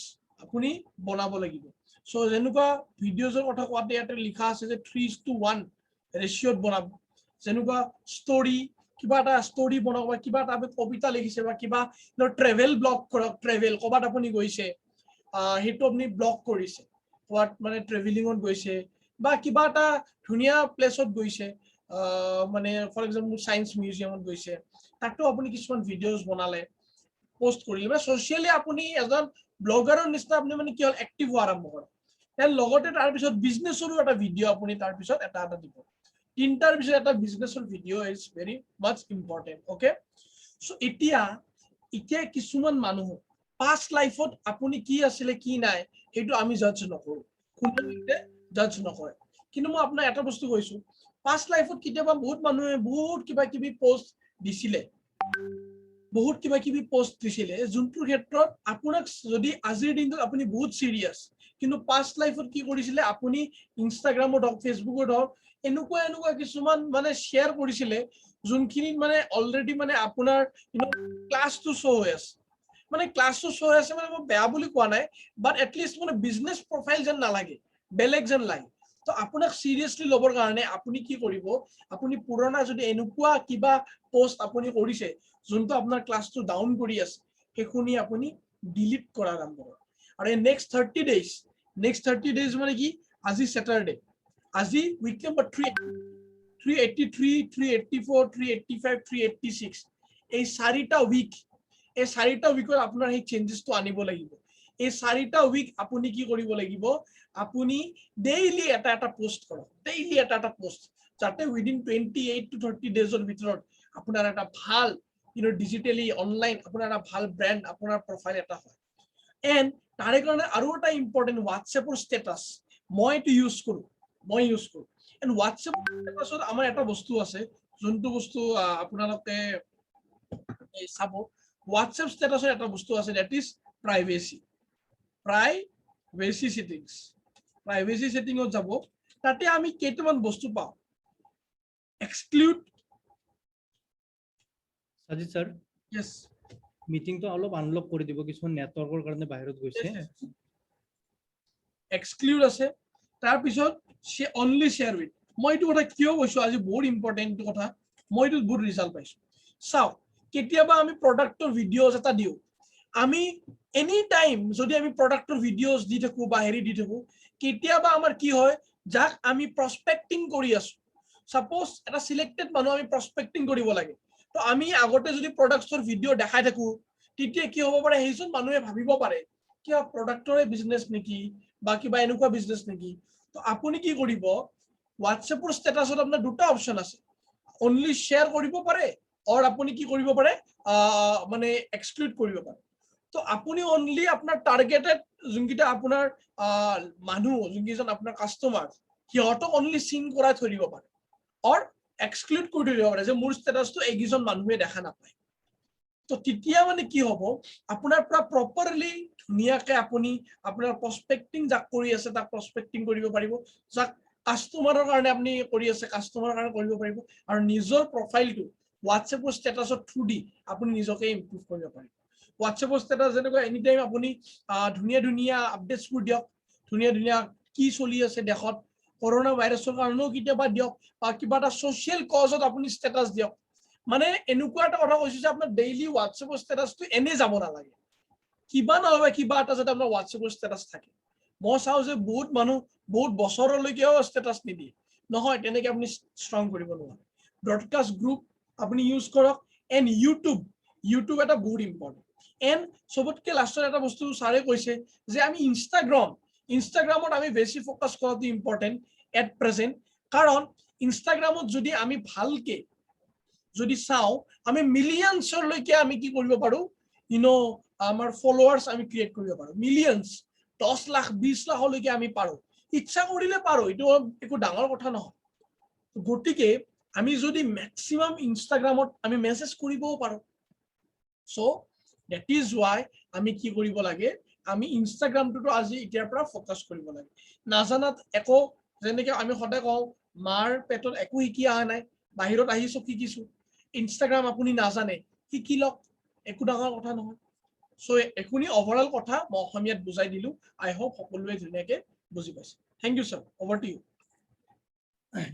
আপুনি বনাব লাগিব। সো যেনেকুৱা ভিডিঅ'জৰ কথা কোৱাতে ইয়াতে লিখা আছে যে 3:1 ৰেচিঅ'ত বনাব। যেনেকুৱা ষ্টৰি, কিবা এটা ষ্টৰি বনাব, কিবা এটা আপুনি কবিতা লিখিছে বা কিবা ট্ৰেভেল ব্লগ কৰক, ট্ৰেভেল ক'ৰবাত আপুনি গৈছে, সেইটো আপুনি ব্লগ কৰিছে, ক'ৰবাত মানে ট্ৰেভেলিঙত গৈছে বা কিবা এটা ধুনীয়া প্লেচত গৈছে, মানে ফৰ এক্সাম্পল সায়েন্স মিউজিয়ামত গৈছে, তাতো আপুনি কিছুমান ভিডিঅ'জ বনালে, পোষ্ট কৰিলে, মানে ছ'চিয়েলি আপুনি এজন ব্লগাৰৰ নিচিনা আপুনি মানে কি হ'ল এক্টিভ হোৱা আৰম্ভ কৰে। দেন লগতে তাৰপিছত বিজনেছৰো এটা ভিডিঅ' আপুনি তাৰপিছত এটা দিব। 3টাৰ পিছত এটা বিজনেছৰ video' is very much important. Okay, so এতিয়া কিছুমান মানুহ পাষ্ট লাইফত আপুনি কি আছিলে কি নাই সেইটো আমি জাজ নকৰো, কোনোৱে জাজ নকৰে। কিন্তু মই আপোনাক এটা বস্তু কৈছো, পাষ্ট লাইফত কেতিয়াবা বহুত মানুহে বহুত কিবা কিবি পোষ্ট দিছিলে, যোনটোৰ ক্ষেত্ৰত আপোনাক যদি আজিৰ দিনটোত আপুনি বহুত চিৰিয়াছ, কিন্তু পাষ্ট লাইফত কি কৰিছিলে আপুনি ইনষ্টাগ্ৰামত হওক ফেচবুকত হওক এনেকুৱা কিছুমান মানে শ্বেয়াৰ কৰিছিলে যোনখিনিত মানে অলৰেডি মানে আপোনাৰ ক্লাছটো শ্ব' হৈ আছে, মানে ক্লাছটো শ্ব' হৈ আছে মানে মই বেয়া বুলি কোৱা নাই, বাট এটলিষ্ট মানে বিজনেছ প্ৰফাইল যেন নালাগে, বেলেগ যেন লাগে। তো আপোনাক চিৰিয়াছলি ল'বৰ কাৰণে আপুনি কি কৰিব, আপুনি পুৰণা যদি এনেকুৱা কিবা পোষ্ট আপুনি কৰিছে যোনটো আপোনাৰ ক্লাছটো ডাউন কৰি আছে সেইখিনি আপুনি ডিলিট কৰা আৰম্ভ কৰক। আৰু এই নেক্সট 30 ডেজ মানে কি, আজি স্যাটাৰডে, আজি উইক নম্বৰ 383, 384, 385, 386, এই 4টা উইকৰ আপোনাৰ এই চেঞ্জেছটো আনিব লাগিব। এই 4টা উইক আপুনি কি কৰিব লাগিব, আপুনি ডেইলি এটা পোষ্ট কৰক, ডেইলি এটা পোষ্ট, যাতে উইদিন 28 to 30 ডেজৰ ভিতৰত আপোনাৰ এটা ভাল ডিজিটেলি অনলাইন আপোনাৰ এটা ভাল ব্ৰেণ্ড আপোনাৰ প্ৰফাইল এটা হয়। এণ্ড তাৰে কাৰণে আৰু এটা ইম্পৰ্টেণ্ট হোৱাটছএপৰ ষ্টেটাছ মই ইউজ কৰো। এণ্ড হোৱাটছএপৰ ষ্টেটাছত আমাৰ এটা বস্তু আছে, যোনটো বস্তু আপোনালোকে চাব, হোৱাটছএপ ষ্টেটাছৰ এটা বস্তু আছে, ডেট ইজ প্ৰাইভেচি ছেটিঙত যাব, তাতে আমি কেইটামান বস্তু পাওঁ, এক্সক্লুড। সাজিদ স্যার, ইয়েস, মিটিংটো অলপ আনলক কৰি দিব, কিছুমান নেটৱৰ্কৰ কাৰণে বাহিৰত গৈছে। এক্সক্লুড আছে, তাৰপিছত অনলি শ্বেয়াৰ উইথ। মই এইটো কথা কিয় কৈছো আজি বহুত ইম্পৰ্টেণ্ট কথা, মই এইটো বহুত ৰিজাল্ট পাইছো। চাওক, কেতিয়াবা আমি প্ৰডাক্টৰ ভিডিঅ'জ এটা দিওঁ, আমি এনি টাইম যদি আমি প্ৰডাক্টৰ ভিডিঅ'জ দি থাকো বা হেৰি দি থাকো, কেতিয়াবা আমাৰ কি হয়, যাক আমি প্ৰস্পেক্টিং কৰি আছো, সাপোজ এটা সিলেক্টেড মানুহ আমি প্ৰস্পেক্টিং কৰিব লাগে, তো আমি আগতে যদি প্ৰডাক্টৰ ভিডিঅ' দেখাই থাকো, তেতিয়া কি হ'ব পাৰে, সেইজন মানুহে ভাবিব পাৰে কিবা প্ৰডাক্টৰে বিজনেছ নেকি বা কিবা এনেকুৱা বিজনেছ নেকি। তো আপুনি কি কৰিব, হোৱাটছএপৰ ষ্টেটাছত আপোনাৰ দুটা অপশ্যন আছে, অনলি শ্বেয়াৰ কৰিব পাৰে অৰ আপুনি কি কৰিব পাৰে, মানে এক্সক্লুড কৰিব পাৰে। তো আপুনি অনলি আপোনাৰ টাৰ্গেটেড যোনকেইটা আপোনাৰ মানুহ, যোনকেইজন আপোনাৰ কাষ্টমাৰ, সিহঁতক অনলি চিন কৰাই থৈ দিব পাৰে, অৰ এক্সক্লুড কৰি দিব পাৰে যে মোৰ ষ্টেটাছটো এইকেইজন মানুহে দেখা নাপায়। তো তেতিয়া মানে কি হ'ব, আপোনাৰ পৰা প্ৰপাৰলি ধুনীয়াকে আপুনি আপোনাৰ প্ৰস্পেক্টিং যাক কৰি আছে তাক প্ৰস্পেক্টিং কৰিব পাৰিব, যাক কাষ্টমাৰৰ কাৰণে আপুনি কৰি আছে কাষ্টমাৰৰ কাৰণে কৰিব পাৰিব, আৰু নিজৰ প্ৰফাইলটো হোৱাটছএপৰ ষ্টেটাছৰ থ্ৰু দি আপুনি নিজকে ইমপ্ৰুভ কৰিব পাৰিব। হোৱাটছএপৰ ষ্টেটাছ যেনেকৈ এনি টাইম আপুনি ধুনীয়া আপডেটছবোৰ দিয়ক, ধুনীয়া কি চলি আছে দেশত, কৰোনা ভাইৰাছৰ কাৰণেও কেতিয়াবা দিয়ক, বা কিবা এটা ছ'চিয়েল কজত আপুনি ষ্টেটাছ দিয়ক। মানে এনেকুৱা এটা কথা কৈছো যে আপোনাৰ ডেইলি হোৱাটছএপৰ ষ্টেটাছটো এনে যাব নালাগে, কিবা নহয় কিবা এটা যাতে আপোনাৰ হোৱাটছএপৰ ষ্টেটাছ থাকে। মই চাওঁ যে বহুত মানুহ বহুত বছৰলৈকেও ষ্টেটাছ নিদিয়ে, নহয় তেনেকে আপুনি ষ্ট্ৰং কৰিব নোৱাৰে। ব্ৰডকাষ্ট গ্ৰুপ আপুনি ইউজ কৰক, এণ্ড ইউটিউব এটা বহুত ইম্পৰ্টেণ্ট। এণ্ড চবতকে লাষ্টৰ এটা বস্তু ছাৰে কৈছে যে আমি ইনষ্টাগ্ৰামত আমি বেছি ফ'কাছ কৰাটো ইম্পৰ্টেণ্ট এট প্ৰেজেণ্ট, কাৰণ ইনষ্টাগ্ৰামত যদি আমি ভালকে যদি চাওঁ, আমি মিলিয়নছলৈকে আমি কি কৰিব পাৰো, আমাৰ ফলোৱাৰ্ছ আমি ক্ৰিয়েট কৰিব পাৰো, মিলিয়নছ, 10 লাখ 20 লাখলৈকে আমি পাৰো, ইচ্ছা কৰিলে পাৰো, এইটো একো ডাঙৰ কথা নহয়। গতিকে আমি যদি মেক্সিমাম ইনষ্টাগ্ৰামত আমি মেছেজ কৰিবও পাৰো। চ' ডেট ইজ ৱাই আমি কি কৰিব লাগে, আমি ইনষ্টাগ্ৰামটোতো আজি এতিয়াৰ পৰা ফ'কাছ কৰিব লাগে। নাজানাত একো, যেনেকে আমি সদায় কওঁ মাৰ পেটত একো শিকি অহা নাই, বাহিৰত আহি চব শিকিছো। ইনষ্টাগ্ৰাম আপুনি নাজানে, শিকি লওক, একো ডাঙৰ কথা নহয়। চ' এইখিনি অভাৰঅল কথা মই অসমীয়াত বুজাই দিলো, আই হোপ সকলোৱে ধুনীয়াকে বুজি পাইছে। Thank you sir, over to you.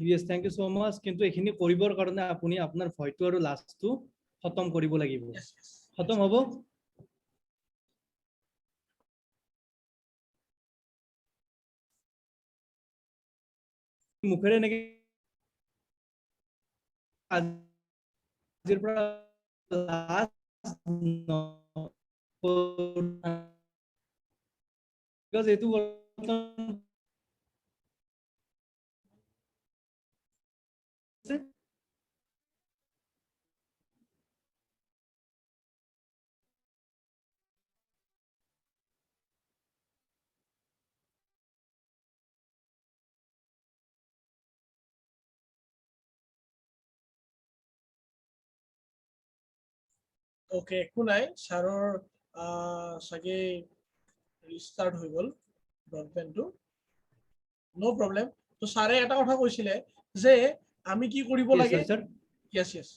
Yes, thank you so much. কিন্তু এইখিনি কৰিবৰ কাৰণে আপুনি আপোনাৰ ভয়টো আৰু লাজটো খতম কৰিব লাগিব। খতম হ'ব? মুখেৰে এনেকে আজিৰ পৰা এইটো ओके একো নাই ছাৰৰ সাগে ৰিস্টাৰ্ট হৈ গ'ল ব্ৰডবেণ্ডটো নো প্ৰবলেম তো ছাৰে এটা কথা কৈছিলে যে আমি কি কৰিব Yes, লাগে sir. yes yes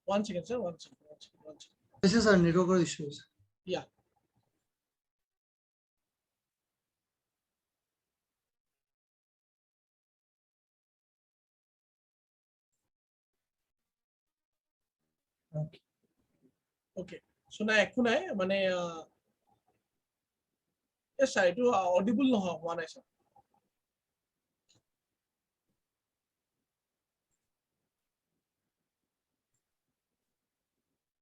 one second sir one second Yes, sir. Network issues. yeah Okay. okay so না একো নাই মানে yes sir এইটো অডিবল নহয় হোৱা নাই sir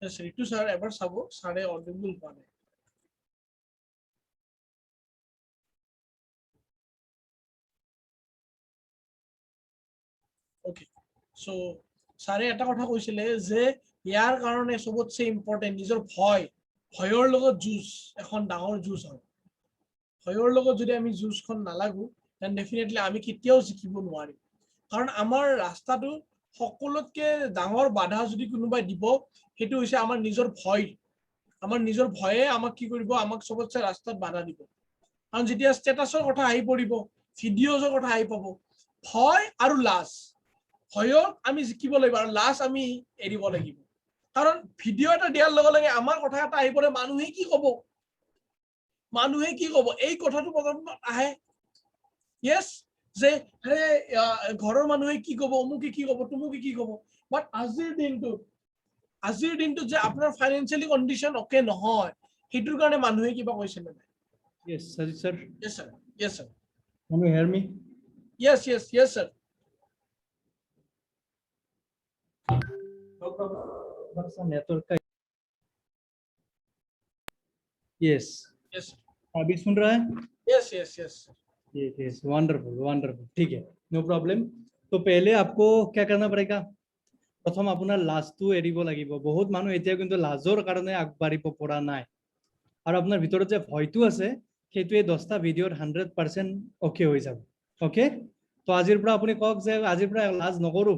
yes ঋতু sir এবাৰ চাব ছাৰে অডিবল হোৱা নাই ওকে সো ছাৰে এটা কথা কৈছিলে যে ইয়াৰ কাৰণে সবতছে ইম্পৰ্টেন্ট নিজৰ ভয়ৰ লগত যুঁজ এখন ডাঙৰ যুঁজ হয় ভয়ৰ লগত যদি আমি যুঁজখন নালাগো তেন ডেফিনেটলি আমি কেতিয়াও জিকিব নোৱাৰিম কাৰণ আমাৰ ৰাস্তাটো সকলোতকে ডাঙৰ বাধা যদি কোনোবাই দিব সেইটো হৈছে আমাৰ নিজৰ ভয়ে আমাক কি কৰিব আমাক সবতছে ৰাস্তাত বাধা দিব কাৰণ যেতিয়া ষ্টেটাছৰ কথা আহি পৰিব ভিডিঅ'জৰ কথা আহি পাব ভয় আৰু লাজ ভয়ক আমি জিকিব লাগিব আৰু লাজ আমি এৰিব লাগিব কাৰণ ভিডিঅ' এটা দিয়াৰ লগে লগে আমাৰ কথা এটা আহি পৰে মানুহে কি ক'ব এই কথাটো প্ৰথমত আহে yes যে আৰে ঘৰৰ মানুহে কি ক'ব অমুকে কি ক'ব তুমুকে কি ক'ব বাট আজিৰ দিনটো যে আপোনাৰ ফাইনেন্সিয়ালি কণ্ডিশ্যন ওকে নহয় সেইটোৰ কাৰণে মানুহে কিবা কৈছে নে নাই Yes, sir. Sir. yes sir yes sir Can you hear me? yes sir No problem. But some network. Yes. yes अभी सुन रहा है? yes Yes. Wonderful. ठीक है. No problem. तो पहले आपको क्या करना पड़ेगा? प्रथम আপোনাৰ লাজটো এৰিব লাগিব বহুত মানুহ এতিয়া কিন্তু লাজৰ কাৰণে আগবাঢ়িব পৰা নাই আৰু আপোনাৰ ভিতৰত যে ভয়টো আছে সেইটোৱে 10টা ভিডিঅ'ত 100% ওকে হৈ যাব ওকে তো আজিৰ পৰা আপুনি কওক যে আজিৰ পৰা লাজ নকৰো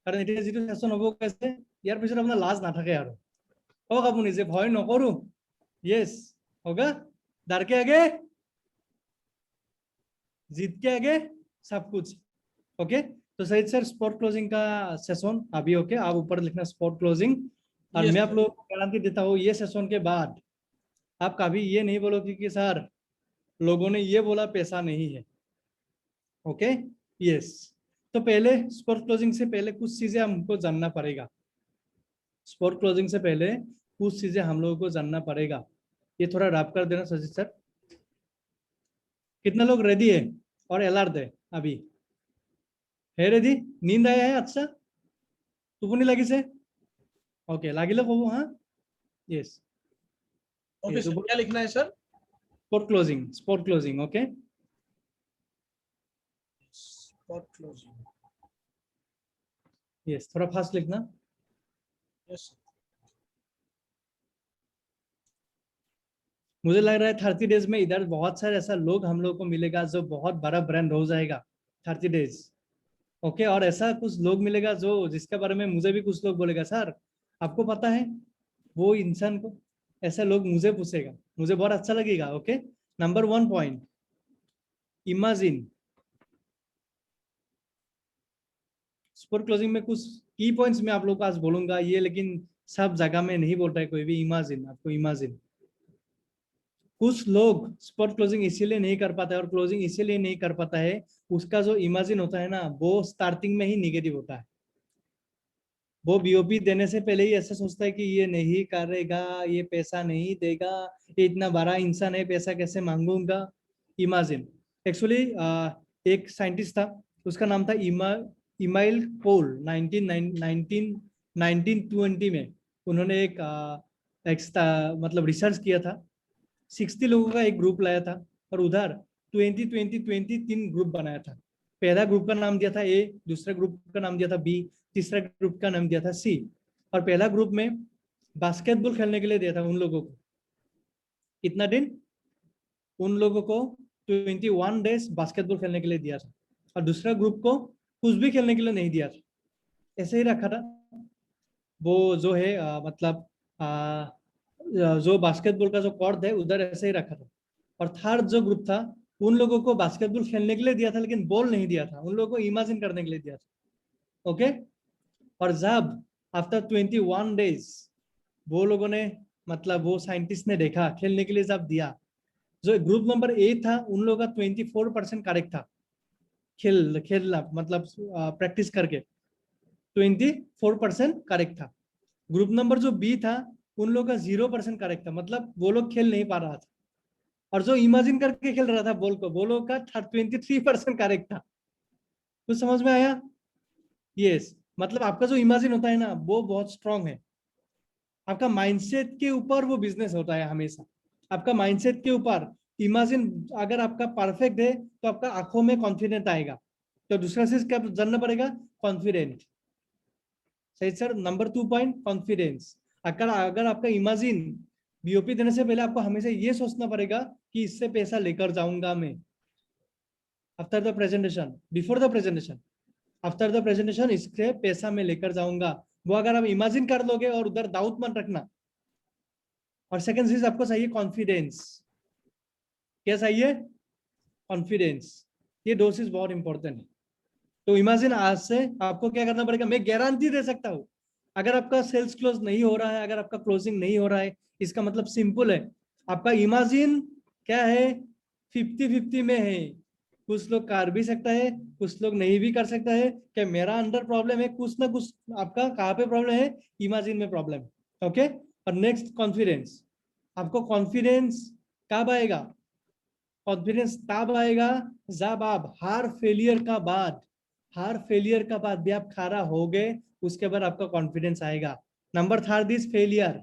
কাৰণ এতিয়া যেটো সেশন হ'ব কৈছে ইয়াৰ পিছত আপোনাৰ লাজ নাথাকে আৰু কওক আপুনি যে ভয় নকৰো यस होगा डर के आगे जीत के आगे सब कुछ ओके तो सही सर स्पॉट क्लोजिंग का सेशन अभी ओके आप ऊपर लिखना स्पॉट क्लोजिंग और Yes, मैं आप sir. लोग को गारंटी देता हूँ ये सेशन के बाद आप कभी ये नहीं बोलोगे कि सर लोगों ने ये बोला पैसा नहीं है ओके यस तो पहले स्पॉट क्लोजिंग से पहले कुछ चीजें हमको जानना पड़ेगा स्पॉट क्लोजिंग से पहले कुछ चीजें हम लोगों को जानना पड़ेगा ये थोड़ा रैप कर देना सजीत सर कितने लोग रेडी है और अलर्ट है अभी है रेडी नींद आया है अच्छा टुपनी লাগিছে ओके লাগিলে কব हाँ यस Okay, sir. क्या लिखना है sir spot closing okay spot closing yes थोड़ा फास्ट लिखना यस मुझे लग रहा है 30 डेज में इधर बहुत सारे ऐसा लोग हम लोग को मिलेगा जो बहुत बड़ा ब्रांड हो जाएगा 30 डेज ओके और ऐसा कुछ लोग मिलेगा जो जिसके बारे में मुझे भी कुछ लोग बोलेगा सर आपको पता है वो इंसान को ऐसे लोग मुझे पूछेगा मुझे बहुत अच्छा लगेगा okay number 1 point imagine spot closing में कुछ की पॉइंट्स मैं आप लोगों को आज बोलूंगा ये लेकिन सब जगह में नहीं बोलता है कोई भी इमेजिन आपको इमेजिन कुछ लोग स्पॉट क्लोजिंग इसीलिए नहीं कर पाता है और क्लोजिंग इसीलिए नहीं कर पाता है उसका जो इमेजिन होता है ना वो स्टार्टिंग में ही निगेटिव होता है वो बीओपी देने से पहले ही ऐसा सोचता है कि ये नहीं करेगा ये पैसा नहीं देगा ये इतना बड़ा इंसान है पैसा कैसे मांगूंगा इमेजिन एक्चुअली एक साइंटिस्ट था उसका नाम था इमाइल पोल 1920 में उन्होंने एक मतलब रिसर्च किया था 60 लोगों का एक ग्रुप लाया था और उधर 20 तीन ग्रुप बनाया था पहला ग्रुप का नाम दिया था ए दूसरा ग्रुप का नाम दिया था बी तीसरा ग्रुप का नाम दिया था सी और पहला ग्रुप में बास्केटबॉल खेलने के लिए दिया था उन लोगों को कितना दिन उन लोगों को 21 डेज बास्केटबॉल खेलने के लिए दिया था और दूसरा ग्रुप को कुछ भी खेलने के लिए नहीं दिया था ऐसे ही रखा था वो जो है मतलब जो बास्केटबॉल का जो कोर्ट है उधर ऐसे ही रखा था। और थर्ड जो ग्रुप था उन लोगों को बास्केटबॉल खेलने के लिए दिया था लेकिन बॉल नहीं दिया था, उन लोगों को इमेजिन करने के लिए दिया था। ओके। और जब आफ्टर 21 डेज वो लोगों ने मतलब वो साइंटिस्ट ने देखा खेलने के लिए जब दिया, जो ग्रुप नंबर ए था उन लोगों का 24% करेक्ट था, खेलना मतलब प्रैक्टिस करके 24% करेक्ट था। ग्रुप नंबर जो बी था उन लोगों का 0% करेक्ट था, मतलब वो लोग खेल नहीं पा रहा था। और जो इमेजिन करके खेल रहा था बॉल को, वो लोग का 23% करेक्ट था। कुछ समझ में आया? यस। मतलब आपका जो इमेजिन होता है ना वो बहुत स्ट्रांग है। आपका माइंडसेट के ऊपर वो बिजनेस होता है हमेशा। आपका माइंडसेट के ऊपर इमेजिन अगर आपका परफेक्ट है तो आपका आंखों में कॉन्फिडेंट आएगा। तो दूसरा चीज क्या जानना पड़ेगा? कॉन्फिडेंट। सही सर। Number 2 point confidence. अगर अगर आपका इमेजिन बीओपी देने से पहले आपको हमेशा ये सोचना पड़ेगा कि इससे पैसा लेकर जाऊंगा मैं। After the presentation, before the presentation, after the presentation इससे पैसा मैं लेकर जाऊंगा। वो अगर आप इमेजिन कर लोगे और उधर डाउट मत रखना। और सेकंड चीज आपको चाहिए कॉन्फिडेंस। क्या चाहिए? कॉन्फिडेंस। ये दो चीज बहुत इंपॉर्टेंट है। तो इमेजिन आज से आपको क्या करना पड़ेगा, मैं गारंटी दे सकता हूं अगर आपका सेल्स क्लोज नहीं हो रहा है, अगर आपका क्लोजिंग नहीं हो रहा है, इसका मतलब सिंपल है, आपका इमेजिन क्या है? 50-50 में है। कुछ लोग कर भी सकता है, कुछ लोग नहीं भी कर सकता है। क्या मेरा अंडर प्रॉब्लम है? कुछ ना कुछ आपका कहाँ पे प्रॉब्लम है? इमेजिन में प्रॉब्लम। ओके। और नेक्स्ट कॉन्फिडेंस। आपको कॉन्फिडेंस कब आएगा? कॉन्फिडेंस तब आएगा जब आप हर फेलियर का बाद भी आप खड़ा हो गए, उसके बाद आपका कॉन्फिडेंस आएगा। Number third is failure.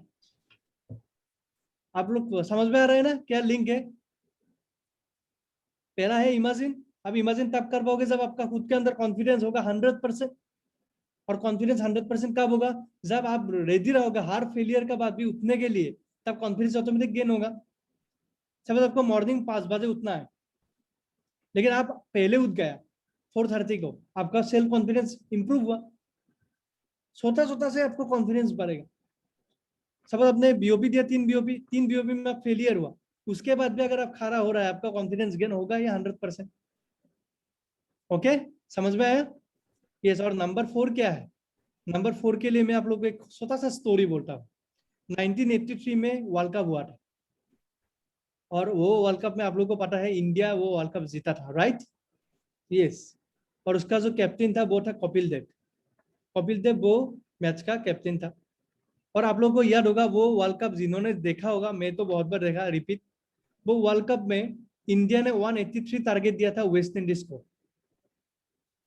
आप लोग समझ में आ रहे हैं ना क्या लिंक है? पहला है इमेजिन। अब इमेजिन तब कर पाओगे जब आपका खुद के अंदर कॉन्फिडेंस होगा 100%। और कॉन्फिडेंस 100% कब होगा? जब आप रेडी रहोगे हर फेलियर का बाद भी उठने के लिए, तब कॉन्फिडेंस ऑटोमेटिक गेन होगा। सपोज आपको मॉर्निंग 5 बजे उठना है लेकिन आप पहले उठ गया 4:30 को, आपका सेल्फ कॉन्फिडेंस इंप्रूव हुआ। सोता सोता से आपको कॉन्फिडेंस बढ़ेगा। सपोज आपने बीओपी दिया, 3 बीओपी में आप फेलियर हुआ, उसके बाद भी अगर आप खड़ा हो रहा है आपका कॉन्फिडेंस गेन होगा या 100%। ओके। समझ में आया? यस। और नंबर 4 क्या है? नंबर 4 के लिए मैं आप लोग को एक छोटा सा स्टोरी बोलता हूँ। 1983 में वर्ल्ड कप हुआ था। और वो वर्ल्ड कप में आप लोग को पता है इंडिया वो वर्ल्ड कप जीता था, राइट? यस। और उसका जो कैप्टन था वो था कपिल देव। कपिल देव वो मैच का कैप्टन था। और आप लोगों को याद होगा वो वर्ल्ड कप जिन्होंने देखा होगा, मैं तो बहुत बार देखा रिपीट, वो वर्ल्ड कप में इंडिया ने 183 टारगेट दिया था वेस्ट इंडीज को।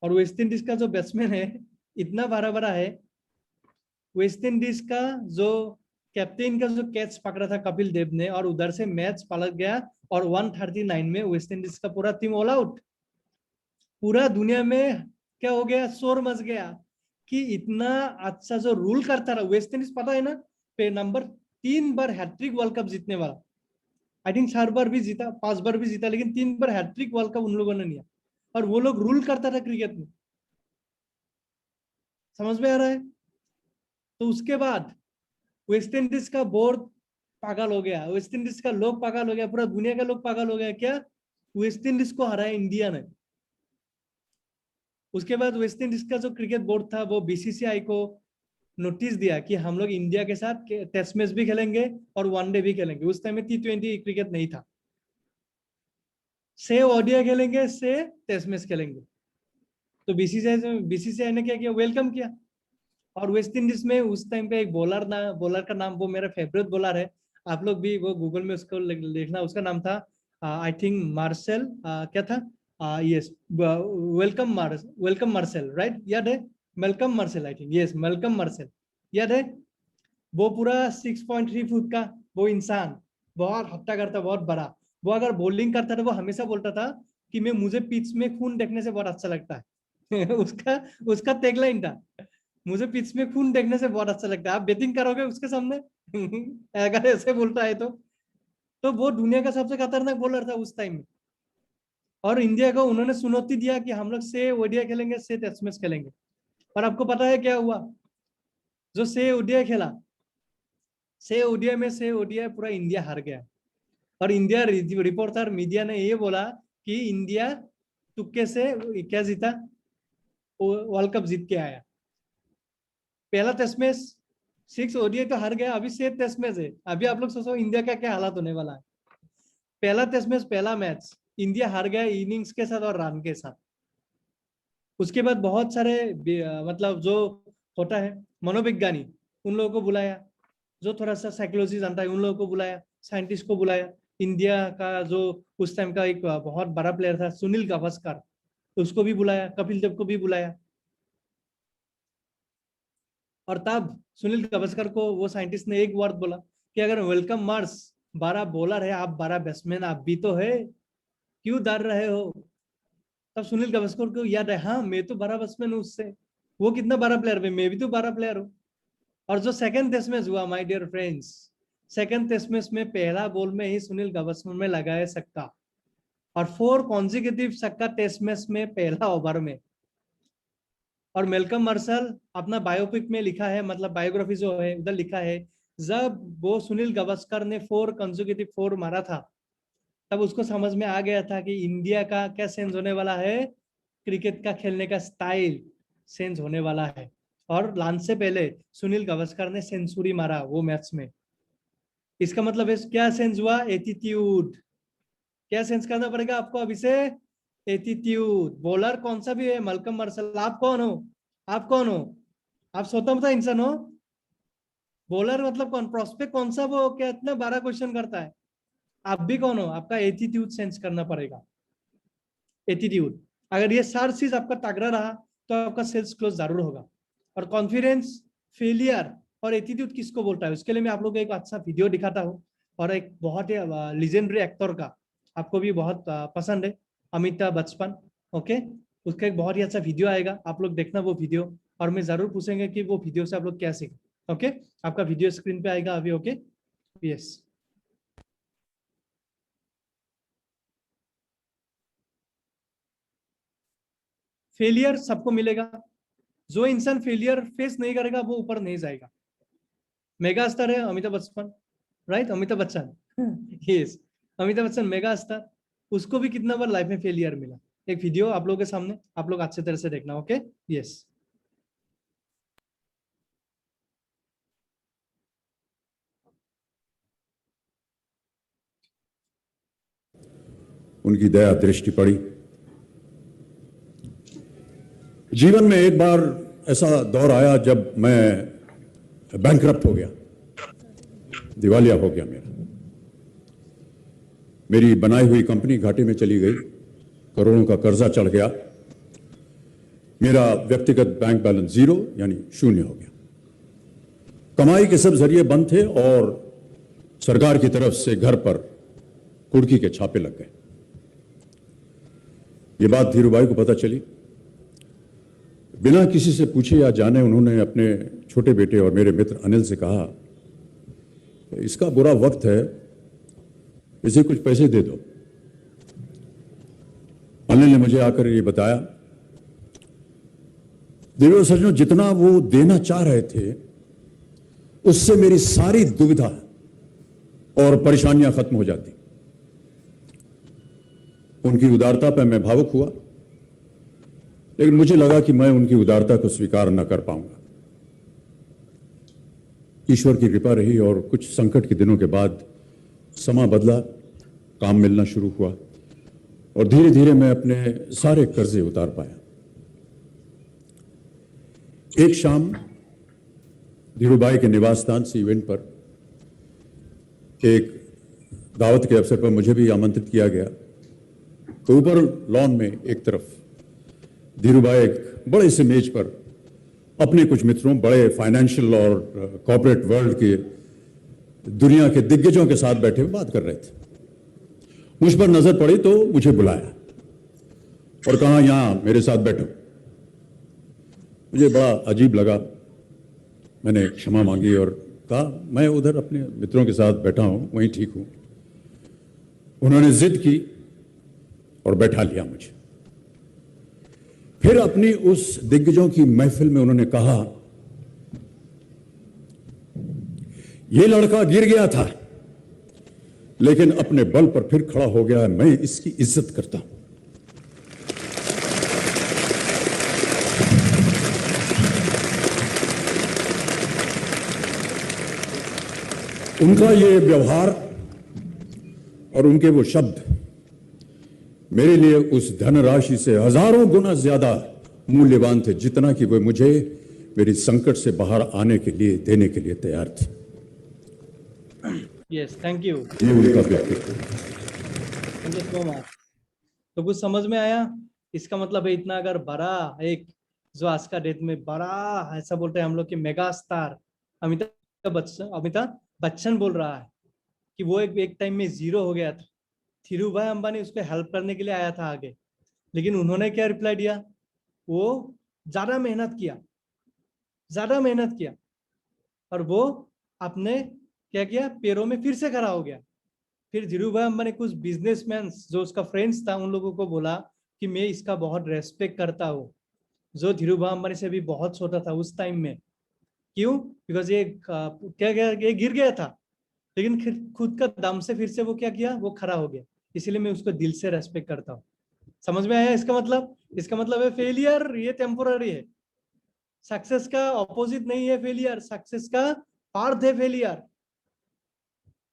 और वेस्ट इंडीज का जो बैट्समैन है इतना बड़ा बड़ा है, वेस्ट इंडीज का जो कैप्टन का जो कैच पकड़ा था कपिल देव ने, और उधर से मैच पलट गया। और 139 में वेस्ट इंडीज का पूरा टीम ऑल आउट। पूरा दुनिया में क्या हो गया? शोर मच गया कि इतना अच्छा जो रूल करता रहा वेस्ट इंडीज, पता है ना, पे नंबर 3 बार हैट्रिक वर्ल्ड कप जीतने वाला। आई थिंक 4 बार भी जीता, 5 बार भी जीता, लेकिन 3 बार हैट्रिक वर्ल्ड कप उन लोगों ने लिया। और वो लोग रूल करता था क्रिकेट में। समझ में आ रहा है? तो उसके बाद वेस्ट इंडीज का बोर्ड पागल हो गया, वेस्ट इंडीज का लोग पागल हो गया, पूरा दुनिया का लोग पागल हो गया। क्या? वेस्ट इंडीज को हराया इंडिया ने। उसके बाद वेस्ट इंडीज का जो क्रिकेट बोर्ड था वो बीसीसीआई को नोटिस दिया कि हम लोग इंडिया के साथ टेस्ट मैच भी खेलेंगे और वनडे भी खेलेंगे। उस टाइम में T20 क्रिकेट नहीं था। से ओडीआई खेलेंगे, से टेस्ट मैच खेलेंगे। तो बीसीसीआई ने क्या किया? वेलकम किया। और वेस्ट इंडीज में उस टाइम पे एक बॉलर का नाम, वो मेरा फेवरेट बॉलर है, आप लोग भी वो गूगल में उसको देखना, उसका नाम था आई थिंक मार्शल, क्या था? Yes, welcome Marshall, right? याद है? Malcolm Marshall, I think, yes, Malcolm Marshall. याद है? वो पूरा 6.3 फुट का वो इंसान, बहुत हट्टा करता, बहुत बड़ा। वो अगर बॉलिंग करता था वो हमेशा बोलता था कि मैं मुझे पिच में खून देखने से बहुत अच्छा लगता है। उसका उसका टैगलाइन था, मुझे पिच में खून देखने से बहुत अच्छा लगता है। आप बैटिंग करोगे उसके सामने? अगर ऐसे बोलता है तो वो दुनिया का सबसे खतरनाक बॉलर था उस टाइम में। और इंडिया को उन्होंने चुनौती दिया कि हम लोग से ओडीआई खेलेंगे, से टेस्ट मैच खेलेंगे। और आपको पता है क्या हुआ? जो से ओडीआई खेला, से ओडीआई में से ओडीआई पूरा इंडिया हार गया। और इंडिया रिपोर्टर मीडिया ने ये बोला कि इंडिया तुक्के से क्या जीता, वर्ल्ड कप जीत के आया। पहला टेस्ट मैच 6 ओडीआई तो हार गया, अभी 7 टेस्ट मैच है। अभी आप लोग सोचो इंडिया का क्या हालत होने वाला है। पहला टेस्ट मैच, पहला मैच इंडिया हार गया इनिंग्स के साथ और रन के साथ। उसके बाद बहुत सारे मतलब जो होता है मनोविज्ञानी, उन लोगों को बुलाया, जो थोड़ा सा साइकोलॉजी जानता है उन लोगों को बुलाया, साइंटिस्ट को बुलाया। इंडिया का जो उस टाइम का एक बहुत बड़ा प्लेयर था सुनील गावस्कर, उसको भी बुलाया, कपिल देव को भी बुलाया। और तब सुनील गावस्कर को वो साइंटिस्ट ने एक वर्ड बोला कि अगर वेलकम मार्स 12 बॉलर है, आप 12 बैट्समैन, आप भी तो है, क्यों डर रहे हो। तब सुनील गावस्कर को याद है, हाँ मैं तो 12 बैट्समैन हूँ उससे, वो कितना 12 प्लेयर है, मैं भी तो 12 प्लेयर हूँ। और जो सेकंड टेस्ट मैच हुआ my dear friends, second test match में पहला बॉल में ही सुनील गावस्कर में लगाया छक्का, और 4 कॉन्जिक्यूटिव छक्का टेस्ट मैच में पहला ओवर में। और मेलकम मार्शल अपना बायोपिक में लिखा है, मतलब बायोग्राफी जो है उधर लिखा है, जब वो सुनील गावस्कर ने 4 कंसेक्यूटिव 4 मारा था, तब उसको समझ में आ गया था कि इंडिया का क्या चेंज होने वाला है, क्रिकेट का खेलने का स्टाइल चेंज होने वाला है। और लॉन्च से पहले सुनील गावस्कर ने सेंचुरी मारा वो मैच में। इसका मतलब है क्या चेंज हुआ, एटीट्यूड। क्या चेंज करना पड़ेगा आपको अभी से, एटीट्यूड। बॉलर कौन सा भी है, मलकम मार्शल, आप कौन हो, आप कौन हो, आप स्वतंत्र इंसान हो। बॉलर मतलब कौन, प्रोस्पेक्ट कौन सा, वो क्या इतना 12 क्वेश्चन करता है, आप भी कौन हो। आपका एटीट्यूड चेंज करना पड़ेगा, एटीट्यूड। अगर ये सार चीज आपका तगड़ा रहा तो आपका सेल्स क्लोज जरूर होगा। और कॉन्फिडेंस, फेलियर और एटीट्यूड किसको बोलता है, उसके लिए मैं आप लोगों को एक अच्छा वीडियो दिखाता हूँ। और एक बहुत ही लीजेंडरी एक्टर का, आपको भी बहुत पसंद है, अमिताभ बच्चन। ओके, उसका एक बहुत ही अच्छा वीडियो आएगा, आप लोग देखना वो वीडियो। और मैं जरूर पूछेंगे कि वो वीडियो से आप लोग क्या सीखे। ओके, आपका वीडियो स्क्रीन पे आएगा अभी। Okay, yes. फेलियर सबको मिलेगा, जो इंसान फेलियर फेस नहीं करेगा वो ऊपर नहीं जाएगा। मेगा स्टार है Amitabh Bachchan, right, Amitabh Bachchan yes, Amitabh Bachchan mega star, उसको भी कितना बार लाइफ में फेलियर मिला। एक वीडियो आप लोगों के सामने, आप लोग अच्छे तरह से देखना। Okay, yes. उनकी दया दृष्टि पड़ी। जीवन में एक बार ऐसा दौर आया जब मैं बैंकरप्ट हो गया, दिवालिया हो गया मेरी बनाई हुई कंपनी घाटे में चली गई, करोड़ों का कर्जा चढ़ गया, मेरा व्यक्तिगत बैंक बैलेंस 0 यानी शून्य हो गया। कमाई के सब जरिए बंद थे और सरकार की तरफ से घर पर कुर्की के छापे लग गए। ये बात धीरूभाई को पता चली। बिना किसी से पूछे या जाने उन्होंने अपने छोटे बेटे और मेरे मित्र अनिल से कहा, इसका बुरा वक्त है, इसे कुछ पैसे दे दो। अनिल ने मुझे आकर ये बताया, देवेंद्र सज्जनों, जितना वो देना चाह रहे थे उससे मेरी सारी दुविधा और परेशानियां खत्म हो जाती। उनकी उदारता पर मैं भावुक हुआ, लेकिन मुझे लगा कि मैं उनकी उदारता को स्वीकार न कर पाऊंगा। ईश्वर की कृपा रही और कुछ संकट के दिनों के बाद समा बदला, काम मिलना शुरू हुआ और धीरे धीरे मैं अपने सारे कर्जे उतार पाया। एक शाम धीरूभाई के निवास स्थान से इवेंट पर एक दावत के अवसर पर मुझे भी आमंत्रित किया गया। तो ऊपर लॉन में एक तरफ धीरूभाई एक बड़े से मेज पर अपने कुछ मित्रों, बड़े फाइनेंशियल और कॉर्पोरेट वर्ल्ड के दुनिया के दिग्गजों के साथ बैठे हुए बात कर रहे थे। मुझ पर नजर पड़ी तो मुझे बुलाया और कहा, यहां मेरे साथ बैठो। मुझे बड़ा अजीब लगा, मैंने क्षमा मांगी और कहा, मैं उधर अपने मित्रों के साथ बैठा हूं, वहीं ठीक हूं। उन्होंने जिद की और बैठा लिया मुझे। फिर अपनी उस दिग्गजों की महफिल में उन्होंने कहा ये लड़का गिर गया था, लेकिन अपने बल पर फिर खड़ा हो गया है। मैं इसकी इज्जत करता हूं। उनका ये व्यवहार और उनके वो शब्द मेरे लिए उस धनराशि से हजारों गुना ज्यादा मूल्यवान थे, जितना कि वो मुझे मेरी संकट से बाहर आने के लिए देने के लिए तैयार थे। Yes, thank you. ये उनका व्यक्तित्व। Thank you so much. तो कुछ समझ में आया? इसका मतलब है इतना अगर बड़ा एक जो आज का डेट में बड़ा ऐसा बोलते हैं हम लोग कि मेगा स्टार अमिताभ बच्चन बोल रहा है कि वो एक टाइम में जीरो हो गया था। धीरूभाई अंबानी उसको हेल्प करने के लिए आया था आगे, लेकिन उन्होंने क्या रिप्लाई दिया? वो ज्यादा मेहनत किया और वो अपने क्या किया, पैरों में फिर से खड़ा हो गया। फिर धीरूभाई अंबानी कुछ बिजनेसमैन जो उसका फ्रेंड्स था उन लोगों को बोला कि मैं इसका बहुत रेस्पेक्ट करता हूँ, जो धीरूभाई अंबानी से भी बहुत छोटा था उस टाइम में। क्यों? बिकॉज ये ये गिर गया था, लेकिन खुद का दम से फिर से वो क्या किया, वो खड़ा हो गया। इसलिए मैं उसको दिल से रेस्पेक्ट करता हूँ। समझ में आया इसका मतलब? इसका मतलब है फेलियर ये टेम्पोररी है, सक्सेस का ऑपोजिट नहीं है फेलियर, सक्सेस का पार्ट है फेलियर।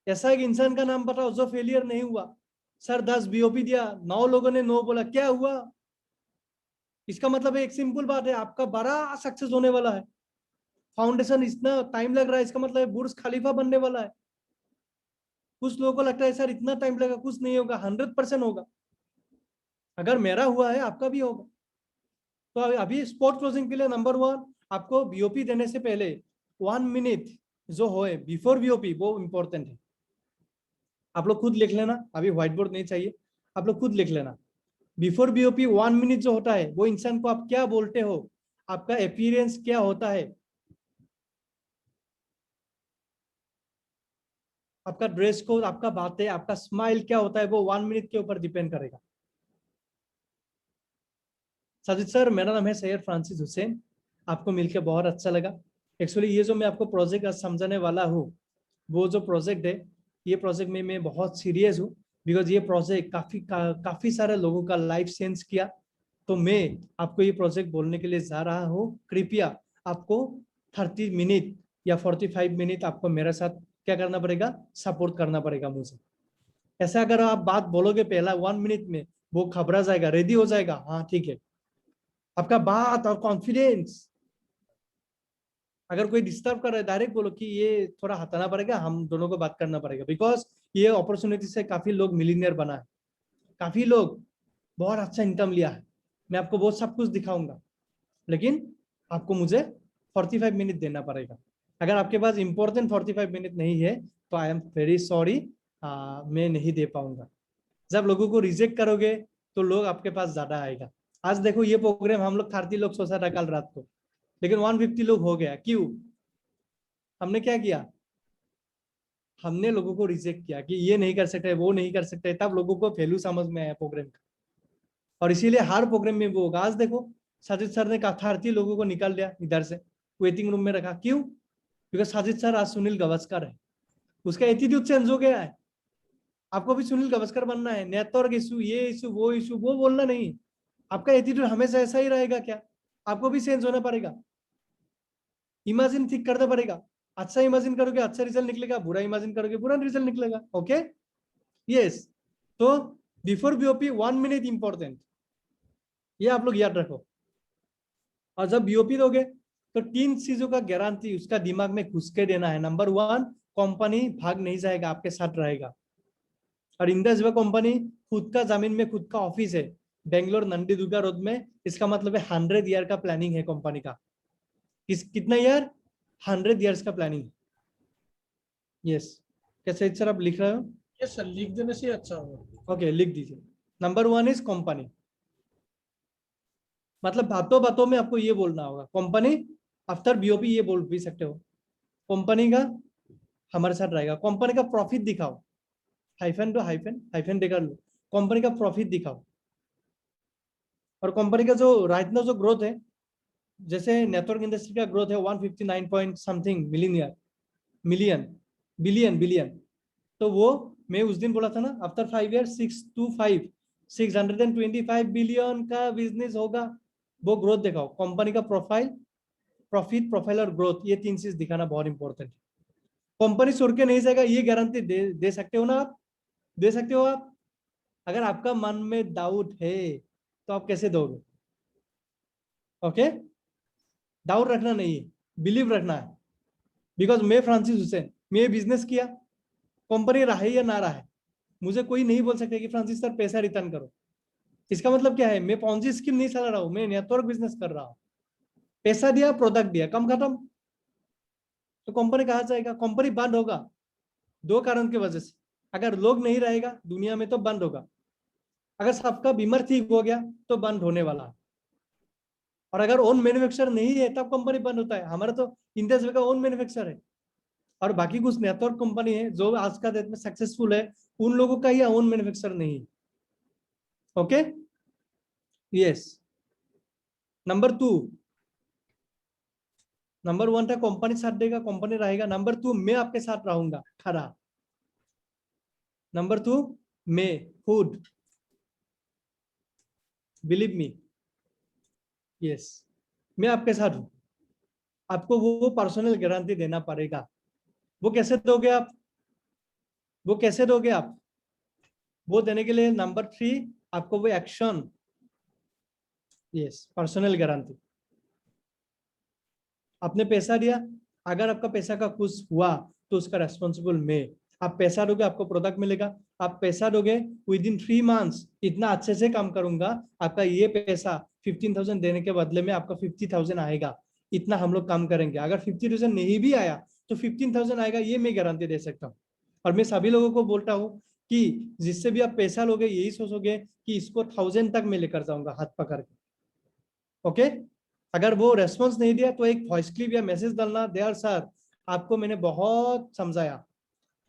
ऐसा एक इंसान का नाम बताओ जो फेलियर नहीं हुआ। सर 10 बीओपी दिया, 9 लोगों ने नो बोला, क्या हुआ? इसका मतलब एक सिंपल बात है, आपका बड़ा सक्सेस होने वाला है। फाउंडेशन इतना टाइम लग रहा है, इसका मतलब बुर्ज खलीफा बनने वाला है। कुछ लोगों को लगता है सर इतना टाइम लगा, कुछ नहीं होगा। 100% होगा। अगर मेरा हुआ है आपका भी होगा। तो अभी स्पॉट क्लोजिंग के लिए नंबर 1 आपको बीओपी देने से पहले 1 मिनट जो होए बिफोर बीओपी वो इंपॉर्टेंट है। आप लोग खुद लिख लेना, अभी व्हाइट बोर्ड नहीं चाहिए, आप लोग खुद लिख लेना। बिफोर बीओपी 1 मिनट जो होता है वो इंसान को आप क्या बोलते हो, आपका अपीयरेंस क्या होता है, आपका ड्रेस कोड, आपका बातें, आपका स्माइल क्या होता है, वो 1 मिनट के ऊपर डिपेंड करेगा। साजिद सर, मेरा नाम है सैयद फ्रांसिस हुसैन, आपको मिलकर बहुत अच्छा लगा। एक्चुअली ये जो मैं आपको प्रोजेक्ट आज समझाने वाला हूँ, वो जो प्रोजेक्ट है, ये प्रोजेक्ट में मैं बहुत सीरियस हूँ। बिकॉज ये प्रोजेक्ट काफी सारे लोगों का लाइफ चेंज किया। तो मैं आपको ये प्रोजेक्ट बोलने के लिए जा रहा हूँ। कृपया आपको 30 मिनट या 45 मिनट आपको मेरे साथ क्या करना पड़ेगा, सपोर्ट करना पड़ेगा मुझे। ऐसा अगर आप बात बोलोगे पहला 1 मिनट में, वो घबरा जाएगा, रेडी हो जाएगा, हाँ ठीक है। आपका बात और कॉन्फिडेंस, अगर कोई डिस्टर्ब कर रहा है डायरेक्ट बोलो कि ये थोड़ा हटाना पड़ेगा, हम दोनों को बात करना पड़ेगा। बिकॉज ये अपॉर्चुनिटी से काफी लोग मिलीनियर बना है, काफी लोग बहुत अच्छा इनकम लिया है। मैं आपको बहुत सब कुछ दिखाऊंगा, लेकिन आपको मुझे 45 मिनट देना पड़ेगा। अगर आपके पास इंपॉर्टेंट 45 मिनट नहीं है तो आई एम वेरी सॉरी, मैं नहीं दे पाऊंगा। जब लोगों को रिजेक्ट करोगे तो लोग आपके पास ज्यादा आएगा। आज देखो ये प्रोग्राम हम लोग 30 लोग सोचा था कल रात को, लेकिन 150 लोग हो गया। क्यों? हमने क्या किया? हमने लोगों को रिजेक्ट किया कि ये नहीं कर सकते, वो नहीं कर सकते, तब लोगों को वैल्यू समझ में आया प्रोग्राम का। और इसीलिए हर प्रोग्राम में वो होगा। आज देखो साजिद सर ने कहा 30 लोगों को निकाल दिया इधर से, वेटिंग रूम में रखा। क्यों? बिकॉज साजिद सर आज सुनील गावस्कर है, उसका एटीट्यूड चेंज हो गया है। आपको भी सुनील गावस्कर बनना है, नेटवर्क इशू, ये इशू, वो बोलना नहीं। आपका एटीट्यूड हमेशा ऐसा ही रहेगा क्या? आपको भी चेंज होना पड़ेगा। इमेजिन ठीक करना पड़ेगा। अच्छा इमेजिन करोगे अच्छा रिजल्ट निकलेगा, बुरा इमेजिन करोगे बुरा रिजल्ट निकलेगा। Okay, yes. तो बिफोर बीओपी 1 मिनट इंपॉर्टेंट, ये आप लोग याद रखो। और जब बीओपी दोगे तो 3 चीजों का गारंटी उसका दिमाग में घुस के देना है। नंबर 1, कंपनी भाग नहीं जाएगा, आपके साथ रहेगा। और इंडस कंपनी खुद का जमीन में खुद का ऑफिस है बेंगलोर नंदी दुर्गा रोड में। इसका मतलब है 100 ईयर का प्लानिंग है कंपनी का। कितना ईयर? 100 ईयर्स का प्लानिंग। यस, कैसे सर आप लिख रहे हो? यस सर, लिख देने से अच्छा होगा। ओके, लिख दीजिए। नंबर 1 इज कंपनी, मतलब बातों बातों में आपको ये बोलना होगा कंपनी। आफ्टर बीओपी ये बोल भी सकते हो, कंपनी का हमारे साथ रहेगा। कंपनी का प्रॉफिट दिखाओ, हाइफन टू हाइफन, हाइफन देकर लो, कंपनी का प्रॉफिट दिखाओ। और कंपनी का जो राइट नाउ जो ग्रोथ है, जैसे नेटवर्क इंडस्ट्री का ग्रोथ है 159 point something million, billion billion. तो वो मैं उस दिन बोला था ना, आफ्टर 5 ईयर 625 बिलियन का बिजनेस होगा। वो ग्रोथ दिखाओ, कंपनी का प्रोफाइल, प्रॉफिट प्रोफाइल और ग्रोथ, ये 3 चीज दिखाना बहुत इंपॉर्टेंट है। कंपनी छोड़ के नहीं जाएगा, ये गारंटी दे सकते हो ना आप? दे सकते हो आप? अगर आपका मन में डाउट है तो आप कैसे दोगे? ओके, डाउट रखना नहीं है, बिलीव रखना है। बिकॉज मैं फ्रांसिस हुसैन, मैं बिजनेस किया, कंपनी रहा है या ना रहा है, मुझे कोई नहीं बोल सकता कि फ्रांसिस सर पैसा रिटर्न करो। इसका मतलब क्या है? मैं पॉन्जी स्कीम नहीं चला रहा हूँ, मैं नेटवर्क बिजनेस कर रहा हूँ। पैसा दिया, प्रोडक्ट दिया, कम खत्म। तो कंपनी कहाँ जाएगा? कंपनी बंद होगा 2 कारण की वजह से। अगर लोग नहीं रहेगा दुनिया में तो बंद होगा। अगर सबका बीमार ठीक हो गया तो बंद होने वाला है। और अगर ओन मैन्युफैक्चर नहीं है तब कंपनी बंद होता है। हमारा तो इंडस्ट्री का ओन मैन्युफैक्चर है, और बाकी कुछ नेटवर्क कंपनी है जो आज का डेट में सक्सेसफुल है, उन लोगों का ही ओन मैन्युफैक्चर नहीं है। Okay, yes. नंबर 2, नंबर 1 था कंपनी साथ देगा, कंपनी रहेगा। नंबर 2, मैं आपके साथ रहूंगा खड़ा। नंबर 2, मैं खुद, बिलीव मी, यस, मैं आपके साथ हूं। आपको वो पर्सनल गारंटी देना पड़ेगा। वो कैसे दोगे आप? वो कैसे दोगे आप? वो देने के लिए नंबर 3, आपको वो एक्शन, यस, पर्सनल गारंटी। आपने पैसा दिया, अगर आपका पैसा का कुछ हुआ तो उसका रेस्पॉन्सिबल मैं। आप पैसा दोगे, आपको प्रोडक्ट मिलेगा। आप पैसा दोगे, विद इन 3 मंथ्स इतना अच्छे से काम करूंगा, आपका ये पैसा 15,000 देने के बदले में आपका 50,000 आएगा। इतना हम लोग काम करेंगे। अगर 50,000 नहीं भी आया तो 15,000 आएगा, ये मैं गारंटी दे सकता हूँ। और मैं सभी लोगों को बोलता हूँ कि जिससे भी आप पैसा लोगे यही सोचोगे कि इसको 1000 तक मैं लेकर जाऊंगा हाथ पकड़ के। ओके, अगर वो रेस्पॉन्स नहीं दिया तो एक वॉइस क्लिप या मैसेज डालना, देयर सर आपको मैंने बहुत समझाया,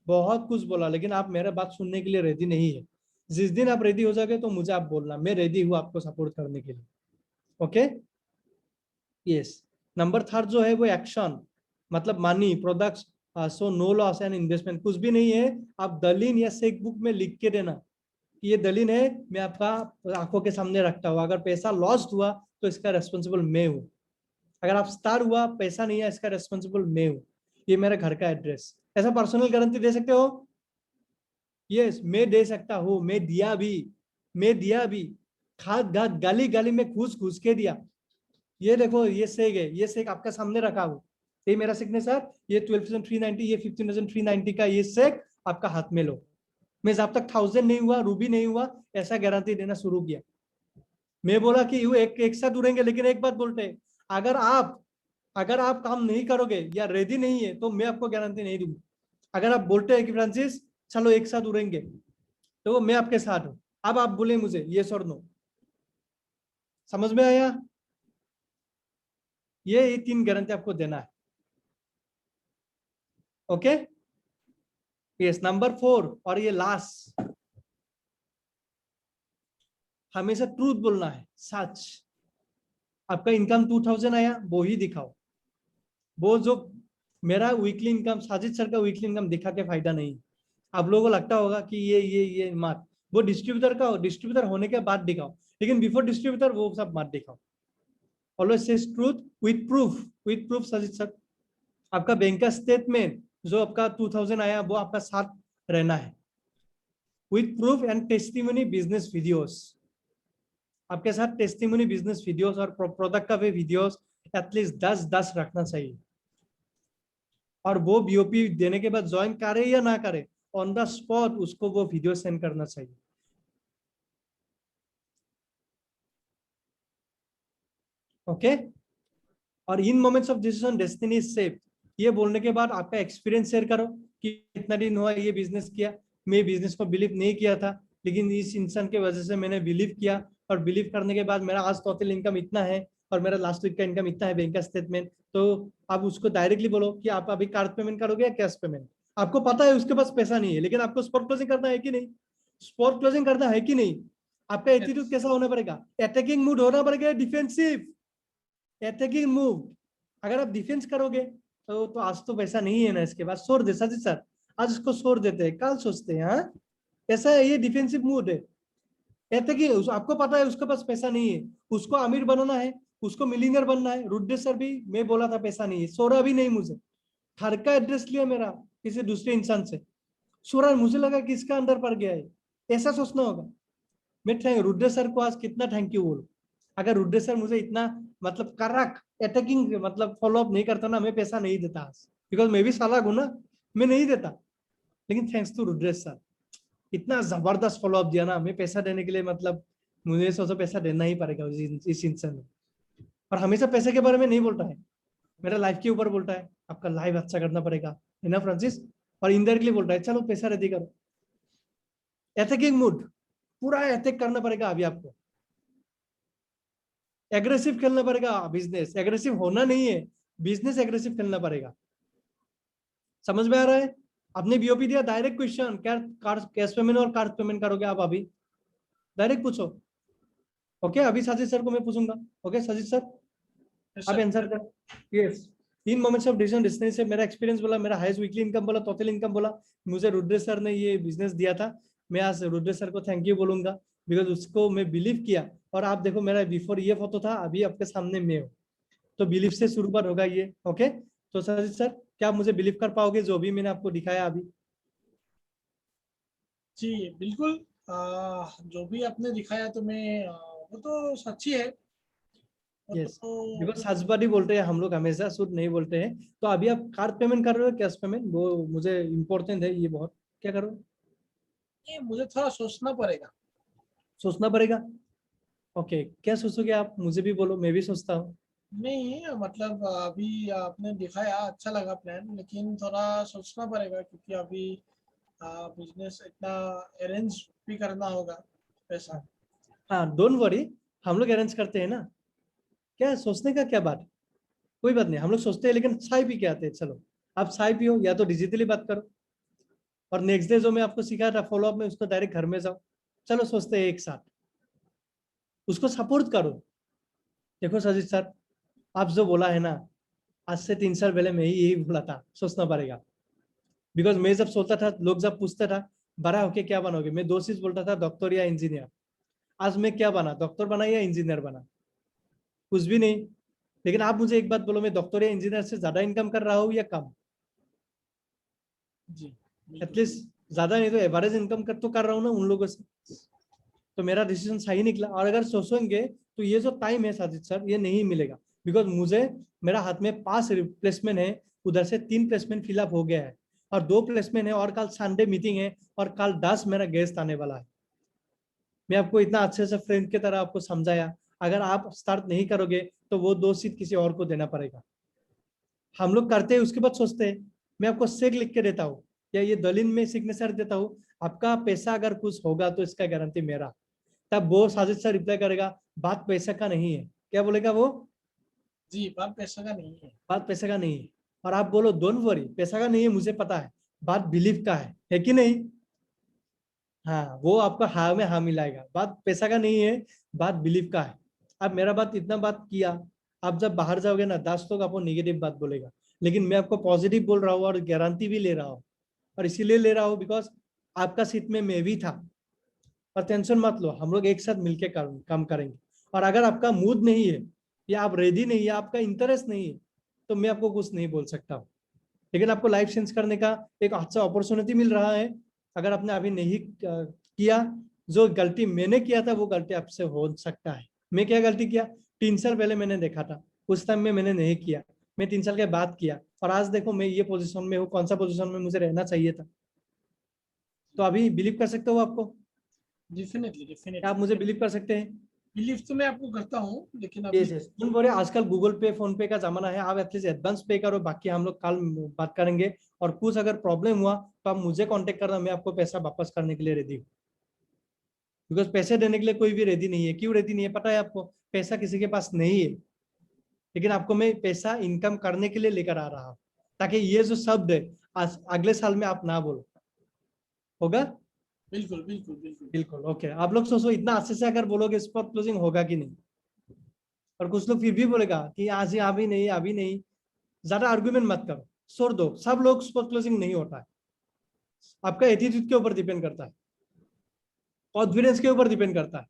बहुत कुछ बोला, लेकिन आप मेरा बात सुनने के लिए रेडी नहीं है। जिस दिन आप रेडी हो जाओगे तो मुझे आप बोलना, मैं रेडी हूँ आपको सपोर्ट करने के लिए। Okay, yes. नंबर 3 जो है वो एक्शन, मतलब money, products, so no loss and investment. कुछ भी नहीं है, आप दलील या चेक बुक में लिख के देना कि ये दलील है, मैं आपका आंखों के सामने रखता हूँ। अगर पैसा लॉस हुआ तो इसका रेस्पॉन्सिबल मैं हूँ। अगर आप स्टार हुआ, पैसा नहीं है, इसका रेस्पॉन्सिबल मैं हूँ। ये मेरा घर का एड्रेस। ऐसा पर्सनल गारंटी दे सकते हो? यस, मैं दे सकता हूँ। मैं दिया भी, मैं दिया भी, खाद घात गाली गाली में घुस घुस के दिया। ये देखो, ये सेक है, ये सेक आपका सामने रखा हूँ, ये मेरा सिग्नेचर, ये 12,390, ये 15,390 का ये सेक आपका हाथ में लो। मैं जब तक 1000 नहीं हुआ, रूबी नहीं हुआ, ऐसा गारंटी देना शुरू किया। मैं बोला कि यू एक साथ उड़ेंगे, लेकिन एक बात बोलते हैं, अगर आप काम नहीं करोगे या रेडी नहीं है तो मैं आपको गारंटी नहीं दूंगा। अगर आप बोलते हैं कि फ्रांसिस चलो एक साथ उड़ेंगे, तो मैं आपके साथ हूं। अब आप बोले मुझे यस और नो। समझ में आया? ये 3 गारंटी आपको देना है। Okay, yes. नंबर 4 और ये लास्ट, हमेशा ट्रूथ बोलना है, सच। आपका इनकम 2000 आया, वो ही दिखाओ। वो जो मेरा वीकली इनकम, साजिद सर का वीकली इनकम दिखा के फायदा नहीं। आप लोगों को लगता होगा कि ये मत, वो डिस्ट्रीब्यूटर का, डिस्ट्रीब्यूटर होने के बाद दिखाओ, लेकिन बिफोर डिस्ट्रीब्यूटर वो सब मत दिखाओ। Always say truth with proof, with proof. Sajid sir, आपका बैंक का स्टेटमेंट जो आपका 2000 आया वो आपका साथ रहना है, with proof and testimony business videos. आपके साथ टेस्टिमनी बिजनेस वीडियोस और प्रोडक्ट का भी वीडियोस एटलीस्ट 10 रखना चाहिए। और वो बीओपी देने के बाद ज्वाइन करे या ना करे, ऑन द स्पॉट उसको वो वीडियो सेंड करना चाहिए। ओके, और in moments of decision destiny is safe, ये बोलने के बाद आपका एक्सपीरियंस शेयर करो कि इतना दिन हुआ ये बिजनेस किया, मैं बिजनेस को बिलीव नहीं किया था, लेकिन इस इंसान के वजह से मैंने बिलीव किया, और बिलीव करने के बाद मेरा आज टोटल इनकम इतना है, और मेरा लास्ट वीक का इनकम इतना है, बैंक का स्टेटमेंट। तो आप उसको डायरेक्टली बोलो कि आप अभी कार्ड पेमेंट करोगे या कैश पेमेंट। आपको पता है उसके पास पैसा नहीं है, लेकिन आपको स्पॉट क्लोजिंग करना है कि नहीं? स्पॉट क्लोजिंग करना है कि नहीं? आपका एटीट्यूड कैसा होना पड़ेगा? अटैकिंग मूड होना पड़ेगा, डिफेंसिव, अटैकिंग मूव। अगर आप डिफेंस करोगे तो आज तो पैसा नहीं है ना, इसके बाद छोड़ दे साजिद सर, आज उसको छोड़ देते हैं, कल सोचते हैं। हाँ, ऐसा है, ये डिफेंसिव मूड है। कहते कि आपको पता है उसके पास पैसा नहीं है, उसको अमीर बनाना है, उसको मिलीनियर बनना है। रुद्रेश सर भी, मैं बोला था पैसा नहीं है, सोरा भी नहीं मुझे, घर का एड्रेस लिया मेरा किसी दूसरे इंसान से, सोरा, मुझे लगा कि इसका अंदर पड़ गया है। ऐसा सोचना होगा। मैं रुद्रेश सर को आज कितना थैंक यू बोलूं। अगर रुद्रेश सर मुझे इतना मतलब करक अटैकिंग मतलब फॉलो अप नहीं करता ना, मैं पैसा नहीं देता आज, बिकॉज मैं भी साला हूं ना, मैं नहीं देता। लेकिन थैंक्स टू रुद्रेश सर, इतना जबरदस्त फॉलो अप दिया ना, मैं पैसा देने के लिए मतलब मुझे सोचा पैसा देना ही पड़ेगा इस इंसान ने। और हमेशा पैसे के बारे में नहीं बोलता है, मेरा लाइफ के ऊपर बोलता है, आपका लाइफ अच्छा करना पड़ेगा, है ना फ्रांसिस। और इनडायरेक्टली बोलता है चलो पैसा रेडी करो। अटैकिंग मूड, पूरा अटैक करना पड़ेगा अभी आपको, एग्रेसिव खेलना पड़ेगा। बिजनेस एग्रेसिव होना नहीं है, बिजनेस एग्रेसिव खेलना पड़ेगा। समझ में आ रहा है? आपने बीओपी दिया, डायरेक्ट क्वेश्चन, क्या कैश पेमेंट और कार्ड पेमेंट करोगे आप? अभी डायरेक्ट पूछो। ओके, अभी साजिद सर को मैं पूछूंगा। ओके साजिद सर, आप आंसर कर। Yes, 3 moments of decision distance से मेरा एक्सपीरियंस बोला, मेरा हाईएस्ट वीकली इनकम बोला, टोटल इनकम बोला। मुझे रुद्रेश सर ने ये बिजनेस दिया था। मैं आज रुद्रेश सर को थैंक यू बोलूंगा, बिकॉज उसको मैं बिलीव किया। और आप देखो, मेरा बिफोर ये फोटो था, अभी आपके सामने मैं हूँ। तो बिलीव से शुरुआत होगा ये। ओके, तो साजिद सर, क्या आप मुझे बिलीव कर पाओगे जो भी मैंने आपको दिखाया अभी? जी बिल्कुल। जो भी आपने दिखाया तो मैं वो तो सच्ची है। वो यस, तो बिकॉज सचबादी बोलते हैं हम लोग, हमेशा शुद्ध नहीं बोलते हैं। तो अभी आप कार्ड पेमेंट कर रहे हो, कैश पेमेंट? वो मुझे इम्पोर्टेंट है ये बहुत। क्या करो? ये मुझे थोड़ा सोचना पड़ेगा। सोचना पड़ेगा। ओके, क्या सोचोगे आप? मुझे भी बोलो, मैं भी सोचता हूँ। नहीं मतलब अभी आपने दिखाया अच्छा लगा प्लान, लेकिन थोड़ा सोचना पड़ेगा क्योंकि अभी बिजनेस इतना अरेंज भी करना होगा पैसा। हाँ, डोंट वरी, हम लोग अरेंज करते हैं ना। क्या सोचने का क्या बात है? कोई बात नहीं, हम लोग सोचते हैं, लेकिन चाय पी के आते हैं। चलो, आप चाय पियो या तो डिजिटली बात करो, और नेक्स्ट डे जो मैं आपको सिखाया था फॉलो अप में, उसको डायरेक्ट घर में जाओ। चलो सोचते हैं एक साथ, उसको सपोर्ट करो। देखो सजीत सर, आप जो बोला है ना, आज से 3 साल पहले मैं ही यही बोला था, सोचना पड़ेगा। बिकॉज मैं जब सोचता था, लोग जब पूछता था बड़ा होके क्या बनोगे, मैं 2 चीज बोलता था, डॉक्टर या इंजीनियर। आज मैं क्या बना? डॉक्टर बना या इंजीनियर बना? कुछ भी नहीं। लेकिन आप मुझे एक बात बोलो, मैं डॉक्टर या इंजीनियर से ज्यादा इनकम कर रहा हूँ या कम? जी बिल्कुल। एटलीस्ट ज्यादा नहीं तो एवरेज इनकम कर रहा हूँ ना उन लोगों से। तो मेरा डिसीजन सही निकला। और अगर सोचेंगे तो ये जो टाइम है साजिद सर, ये नहीं मिलेगा। बिकॉज मुझे, मेरा हाथ में 5 रिप्लेसमेंट है, उधर से 3 प्लेसमेंट फिलअप हो गया है, और 2 प्लेसमेंट है, और कल संडे मीटिंग है, और कल 10 मेरा गेस्ट आने वाला है। मैं आपको इतना अच्छे से फ्रेंड की तरह आपको समझाया। अगर आप स्टार्ट नहीं करोगे तो वो 2 सीट किसी और को देना पड़ेगा। हम लोग करते हैं, उसके बाद सोचते हैं। मैं आपको चेक लिख के देता हूँ, या ये दलील में सिग्नेचर देता हूँ, आपका पैसा अगर कुछ होगा तो इसका गारंटी मेरा। तब वो साजिद सर रिप्लाई करेगा, बात पैसा का नहीं है। क्या बोलेगा वो? जी बात पैसा का नहीं है। बात पैसा का नहीं है। और आप बोलो डोंट वरी, पैसा का नहीं है, मुझे पता है, बात बिलीव का है कि नहीं? हाँ, वो आपका हाँ में हाँ मिलाएगा, बात पैसा का नहीं है, बात बिलीव का है। अब मेरा बात इतना बात किया, आप जब बाहर जाओगे ना, 10 लोग आपको निगेटिव बात बोलेगा, लेकिन मैं आपको पॉजिटिव बोल रहा हूँ और गारंटी भी ले रहा हूँ। और इसीलिए ले रहा हूँ बिकॉज आपका सीट में मैं भी था। और टेंशन मत लो, हम लोग एक साथ मिलकर काम करेंगे। और अगर आपका मूड नहीं है, या आप रेडी नहीं है, आपका इंटरेस्ट नहीं है, तो मैं आपको कुछ नहीं बोल सकता हूँ। लेकिन आपको लाइफ चेंज करने का एक अच्छा अपॉर्चुनिटी मिल रहा है। अगर आपने अभी नहीं किया, जो गलती मैंने किया था वो गलती आपसे हो सकता है। मैं क्या गलती किया? 3 साल पहले मैंने देखा था, उस टाइम में मैंने नहीं किया। मैं 3 साल के बाद किया, और आज देखो मैं ये पोजीशन में हूँ। कौन सा पोजीशन में मुझे रहना चाहिए था? तो अभी बिलीव कर सकते हो आपको? डेफिनेटली क्या आप डेफिनेटली। मुझे बिलीव कर सकते हैं? बिलीव तो मैं आपको करता हूँ, लेकिन अभी यस यस, डोंट वरी, आजकल गूगल पे फोन पे का जमाना है। आप एटलीस्ट एडवांस पे करो, बाकी हम लोग कल बात करेंगे। और कुछ अगर प्रॉब्लम हुआ तो आप मुझे कांटेक्ट करना, मैं आपको पैसा वापस करने के लिए रेडी हूँ। बिकॉज पैसे देने के लिए कोई भी रेडी नहीं है। क्यों रेडी नहीं है पता है आपको? पैसा किसी के पास नहीं है, लेकिन आपको मैं पैसा इनकम करने के लिए लेकर आ रहा हूँ, ताकि ये जो शब्द है अगले साल में आप ना बोलो। होगा? बिल्कुल बिल्कुल बिल्कुल। बिल्कुल। ओके, आप लोग सोचो, इतना अच्छे से अगर बोलोगे स्पॉट क्लोजिंग होगा कि नहीं? और कुछ लोग फिर भी बोलेगा कि आज ही अभी नहीं, अभी नहीं। ज्यादा आर्गुमेंट मत करो, छोड़ दो। सब लोग स्पॉट क्लोजिंग नहीं होता है। आपका एटीट्यूड के ऊपर डिपेंड करता है, कॉन्फिडेंस के ऊपर डिपेंड करता है।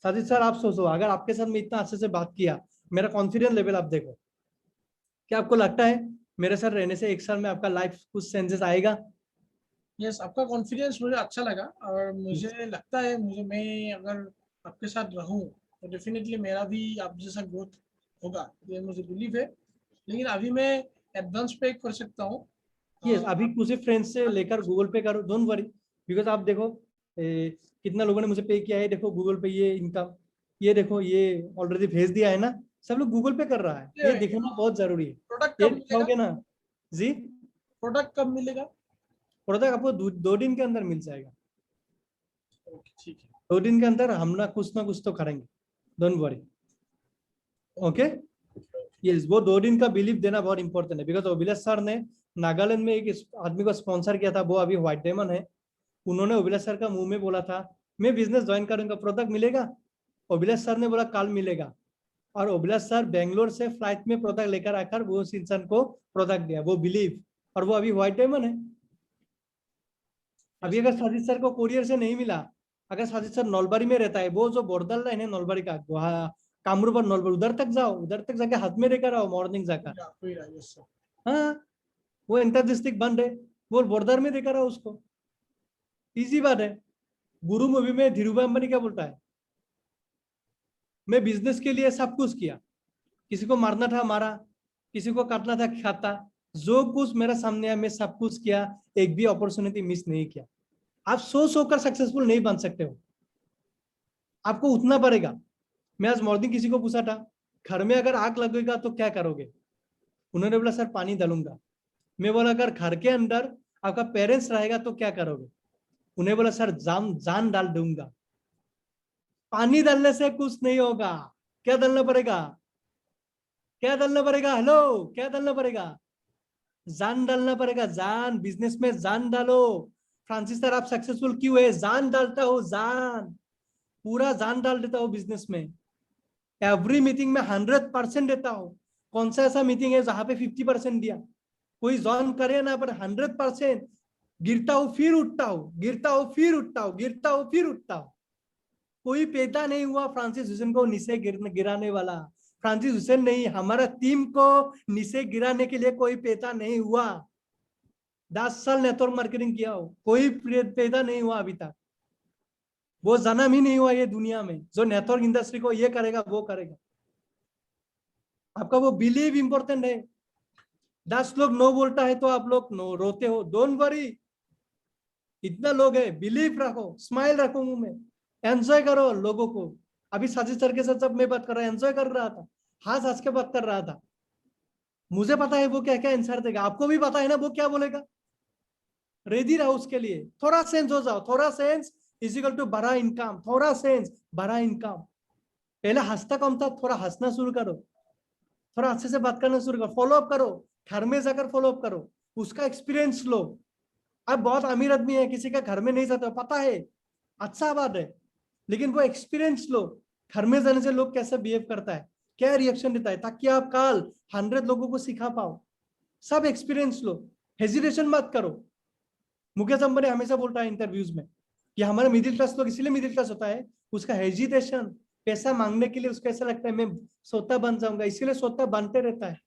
साजिद सर आप सोचो, अगर आपके साथ मैं इतना अच्छे से बात किया, मेरा कॉन्फिडेंस लेवल आप देखो, क्या आपको लगता है मेरे साथ रहने से 1 साल में आपका लाइफ कुछ चेंजेस आएगा? यस, आपका कॉन्फिडेंस मुझे अच्छा लगा और मुझे लगता है मैं अगर आपके साथ रहूं तो डेफिनेटली मेरा भी आप जैसा ग्रोथ होगा, ये मुझे बिलीव है। लेकिन अभी मैं एडवांस पे कर सकता हूँ। यस, अभी कुछ फ्रेंड्स से लेकर गूगल पे करो, डोंट वरी, बिकॉज आप देखो कितना लोगों ने मुझे पे किया है, देखो गूगल पे ये इनकम, ये देखो ये ऑलरेडी भेज दिया है ना, सब लोग गूगल पे कर रहा है, ये दिखाना बहुत जरूरी है। प्रोडक्ट ये कब मिलेगा? दिखाओगे ना जी, प्रोडक्ट कब मिलेगा? प्रोडक्ट आपको 2 दिन के अंदर मिल जाएगा। ओके, ठीक है। 2 दिन के अंदर हम ना कुछ तो करेंगे, डोंट वरी। ओके, यस, वो 2 दिन का बिलीव देना बहुत इंपॉर्टेंट है, बिकॉज अभिलाष सर ने नागालैंड में एक आदमी को स्पॉन्सर किया था, वो अभी व्हाइट डायमंड है। उन्होंने अभिलाष सर का मुंह में बोला था मैं बिजनेस ज्वाइन करूंगा, प्रोडक्ट मिलेगा? अभिलाष सर ने बोला कल मिलेगा, और अभिलाष सर बेंगलोर से फ्लाइट में प्रोडक्ट लेकर आकर वो उस इंसान को प्रोडक्ट दिया, वो बिलीव, और वो अभी व्हाइट डायमंड है। अभी अगर साजिद सर को कोरियर से नहीं मिला, अगर साजिद सर नलबारी में रहता है, वो जो बोर्डर लाइन है नलबारी का, कामरूप और नलबारी, उधर तक जाओ, उधर तक जाके हाथ में लेकर आओ मॉर्निंग जाकर। Yes sir. हाँ, वो इंटर डिस्ट्रिक्ट बंद है, वो बॉर्डर में देकर आओ उसको, इजी बात है। गुरु मूवी में धीरूभाई अंबानी क्या बोलता है, मैं बिजनेस के लिए सब कुछ किया, किसी को मारना था मारा, किसी को काटना था खाता, जो कुछ मेरा सामने आया मैं सब कुछ किया, एक भी अपॉर्चुनिटी मिस नहीं किया। आप सो कर सक्सेसफुल नहीं बन सकते हो, आपको उठना पड़ेगा। मैं आज मॉर्निंग किसी को पूछा था, घर में अगर आग लगेगा तो क्या करोगे? उन्होंने बोला सर पानी डालूंगा। मैं बोला अगर घर के अंदर आपका पेरेंट्स रहेगा तो क्या करोगे? उन्हें बोला सर जान जान डाल दूंगा। पानी डालने से कुछ नहीं होगा, क्या डालना पड़ेगा? क्या डालना पड़ेगा? हेलो, क्या डालना पड़ेगा? जान डालना पड़ेगा, जान। बिजनेस में जान डालो। फ्रांसिस सर आप सक्सेसफुल क्यों है? जान डालता हो, जान, पूरा जान डाल देता हो बिजनेस में। एवरी मीटिंग में 100% देता हो। कौन सा ऐसा मीटिंग है जहां पे 50% दिया? कोई ज्वाइन करे ना, पर 100%। गिरता हूं फिर उठता हूं, गिरता हूं फिर उठता हूं, गिरता हूं फिर उठता हूं। कोई पैदा नहीं हुआ फ्रांसिस हुसैन को नीचे गिराने वाला। फ्रांसिस हुसैन नहीं, हमारा टीम को नीचे गिराने के लिए कोई पैदा नहीं हुआ। 10 साल नेटवर्क मार्केटिंग किया हो, कोई पैदा नहीं हुआ अभी तक। वो जन्म ही नहीं हुआ ये दुनिया में जो नेटवर्क इंडस्ट्री को ये करेगा वो करेगा। आपका वो बिलीव इंपॉर्टेंट है। 10 लोग नो बोलता है तो आप लोग नो रोते हो, डोंट वरी। इतना लोग है, बिलीव रखो, स्माइल रखो मुंह में, एंजॉय करो लोगों को। अभी साजिद सर के साथ जब मैं बात कर रहा, एंजॉय कर रहा था, हंस हंस के बात कर रहा था। मुझे पता है वो क्या क्या आंसर देगा, आपको भी पता है ना वो क्या बोलेगा। रेडी रहो उसके लिए, थोड़ा सेंस हो जाओ, थोड़ा सेंस इज इक्वल टू बड़ा इनकम, थोड़ा सेंस बड़ा इनकम। पहले हंसता कम था, थोड़ा हंसना शुरू करो, थोड़ा अच्छे से बात करना शुरू करो, फॉलो अप करो, घर में जाकर फॉलो अप करो, उसका एक्सपीरियंस लो। अब बहुत अमीर आदमी है, किसी का घर में नहीं जाता, पता है, अच्छा बात है, लेकिन वो एक्सपीरियंस लो। घर में जाने से लोग कैसे बिहेव करता है, क्या रिएक्शन देता है, ताकि आप कल 100 लोगों को सिखा पाओ। सब एक्सपीरियंस लो, हेजिटेशन मत करो। मुकेश अंबानी हमेशा बोलता है इंटरव्यूज में कि हमारा मिडिल क्लास लोग इसलिए मिडिल क्लास होता है, उसका हेजिटेशन, पैसा मांगने के लिए उसको ऐसा लगता है मैं सोता बन जाऊंगा, इसीलिए सोता बनते रहता है।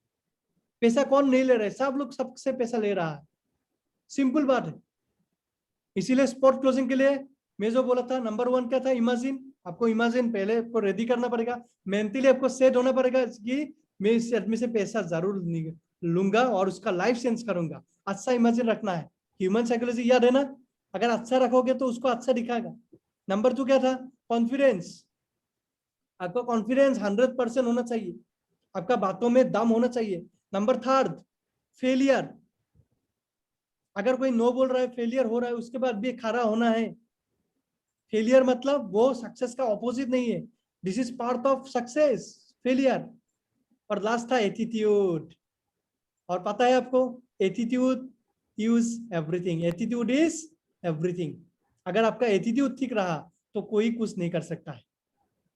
पैसा कौन नहीं ले रहा है, सब लोग सबसे पैसा ले रहा है, सिंपल बात है। इसीलिए स्पॉट क्लोजिंग के लिए मैं जो बोला था नंबर 1 क्या था, इमेजिन। आपको इमेजिन पहले आपको रेडी करना पड़ेगा, मेंटली आपको सेट होना पड़ेगा कि मैं इस आदमी से पैसा जरूर लूंगा और उसका लाइफ चेंज करूंगा। अच्छा इमेजिन रखना है, ह्यूमन साइकोलॉजी याद है ना, अगर अच्छा रखोगे तो उसको अच्छा दिखाएगा। नंबर 2 क्या था, कॉन्फिडेंस। आपका कॉन्फिडेंस 100% होना चाहिए, आपका बातों में दम होना चाहिए। Number 3 failure. अगर कोई नो बोल रहा है, फेलियर हो रहा है, उसके बाद भी खड़ा होना है। फेलियर मतलब वो सक्सेस का ऑपोजिट नहीं है, this is part of success, failure. और लास्ट था एटीट्यूड। और पता है आपको, attitude use everything, attitude is everything. अगर आपका एटीट्यूड ठीक रहा तो कोई कुछ नहीं कर सकता है।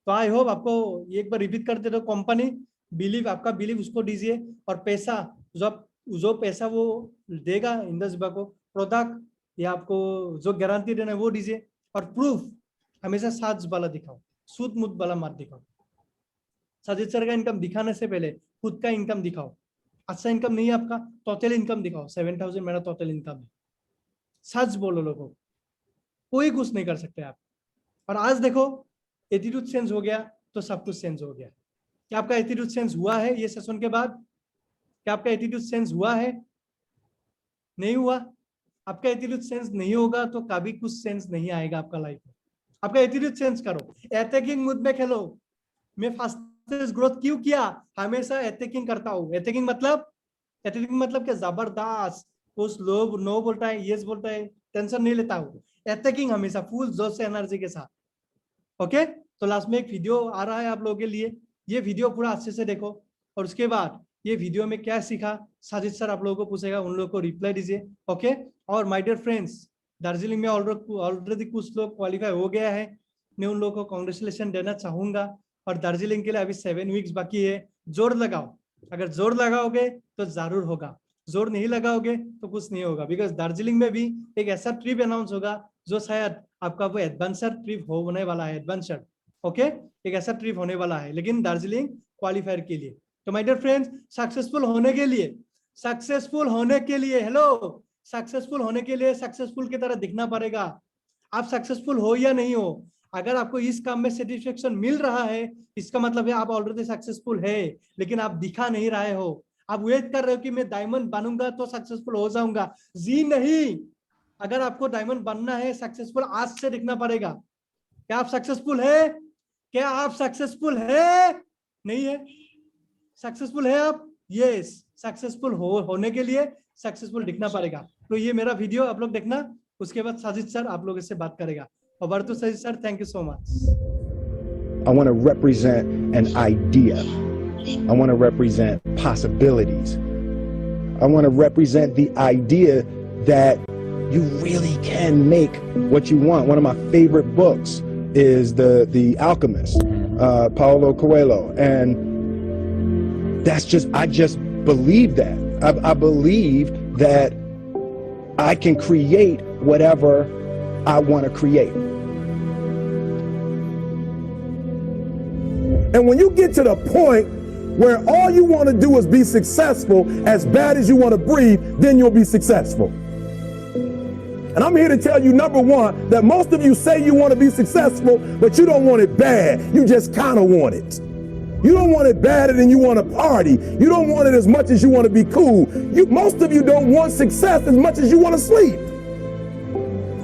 तो आई होप आपको एक बार रिपीट करते रहो, कंपनी बिलीव, आपका बिलीव उसको दीजिए, और पैसा जो पैसा वो देगा इंडस को, प्रोडक्ट या आपको जो गारंटी देना है वो दीजिए, और प्रूफ हमेशा साज वाला दिखाओ, सूद मुद वाला मत दिखाओ। साजिद सर का इनकम दिखाने से पहले खुद का इनकम दिखाओ। अच्छा इनकम नहीं है आपका, टोटल इनकम दिखाओ, 7,000 मेरा टोटल इनकम है। सच बोलो लोगों को, कोई कुछ नहीं कर सकते आप। और आज देखो एटीट्यूड चेंज हो गया तो सब कुछ चेंज हो गया। क्या आपका एटीट्यूड चेंज हुआ है ये सेशन के बाद? क्या आपका एटीट्यूड चेंज हुआ है? नहीं हुआ। आपका एटीट्यूड चेंज नहीं होगा तो कभी कुछ चेंज नहीं आएगा आपका लाइफ में। आपका एटीट्यूड चेंज करो, अटैकिंग मूड में खेलो। मैं फास्टेस्ट ग्रोथ क्यों किया? हमेशा अटैकिंग करता हूँ। अटैकिंग मतलब क्या? जबरदस्त। कुछ लोग नो बोलता है, यस बोलता है, टेंशन नहीं लेता हूँ। अटैकिंग हमेशा फुल जोश से एनर्जी के साथ। ओके, तो लास्ट में एक वीडियो आ रहा है आप लोगों के लिए, ये वीडियो पूरा अच्छे से देखो। और उसके बाद ये वीडियो में क्या सीखा साजिद सर आप लोगों को पूछेगा, उन लोगों को रिप्लाई दीजिए। ओके, और माय डियर फ्रेंड्स, दार्जिलिंग में ऑलरेडी कुछ लोग क्वालिफाई हो गया है, मैं उन लोगों को कॉन्ग्रेचुलेशन देना चाहूंगा। और दार्जिलिंग के लिए अभी 7 वीक्स बाकी है, जोर लगाओ। अगर जोर लगाओगे तो जरूर होगा, जोर नहीं लगाओगे तो कुछ नहीं होगा। बिकॉज दार्जिलिंग में भी एक ऐसा ट्रिप अनाउंस होगा जो शायद आपका वो एडवेंचर ट्रिप होने वाला है। एडवेंचर, ओके, एक ऐसा ट्रिप होने वाला है, लेकिन दार्जिलिंग क्वालिफायर के लिए। तो माय डियर फ्रेंड्स, सक्सेसफुल होने के लिए हेलो, सक्सेसफुल होने के लिए सक्सेसफुल की तरह दिखना पड़ेगा। आप सक्सेसफुल हो या नहीं हो, अगर आपको इस काम में सेटिस्फेक्शन मिल रहा है, इसका मतलब है आप ऑलरेडी सक्सेसफुल है, लेकिन आप दिखा नहीं रहे हो। आप वेट कर रहे हो कि मैं डायमंड बनूंगा तो सक्सेसफुल हो जाऊंगा। जी नहीं, अगर आपको डायमंड बनना है, सक्सेसफुल आज से दिखना पड़ेगा। क्या आप सक्सेसफुल है? क्या आप सक्सेसफुल है? नहीं है? सक्सेसफुल है आप? यस, सक्सेसफुल होने के लिए सक्सेसफुल दिखना पड़ेगा। तो ये मेरा वीडियो आप लोग देखना, उसके बाद साजिद सर आप लोगों से बात करेगा। Over to Sajiद sir, thank you so much. I want to represent an idea. I want to represent possibilities. I want to represent the idea that you really can make what you want. One of my favorite books is The Alchemist, Paulo Coelho, and I just believe that. I believe that I can create whatever I want to create. And when you get to the point where all you want to do is be successful, as bad as you want to breathe, then you'll be successful. And I'm here to tell you, number one, that most of you say you want to be successful, but you don't want it bad. You just kind of want it. You don't want it badder than you want to party. You don't want it as much as you want to be cool. Most of you don't want success as much as you want to sleep.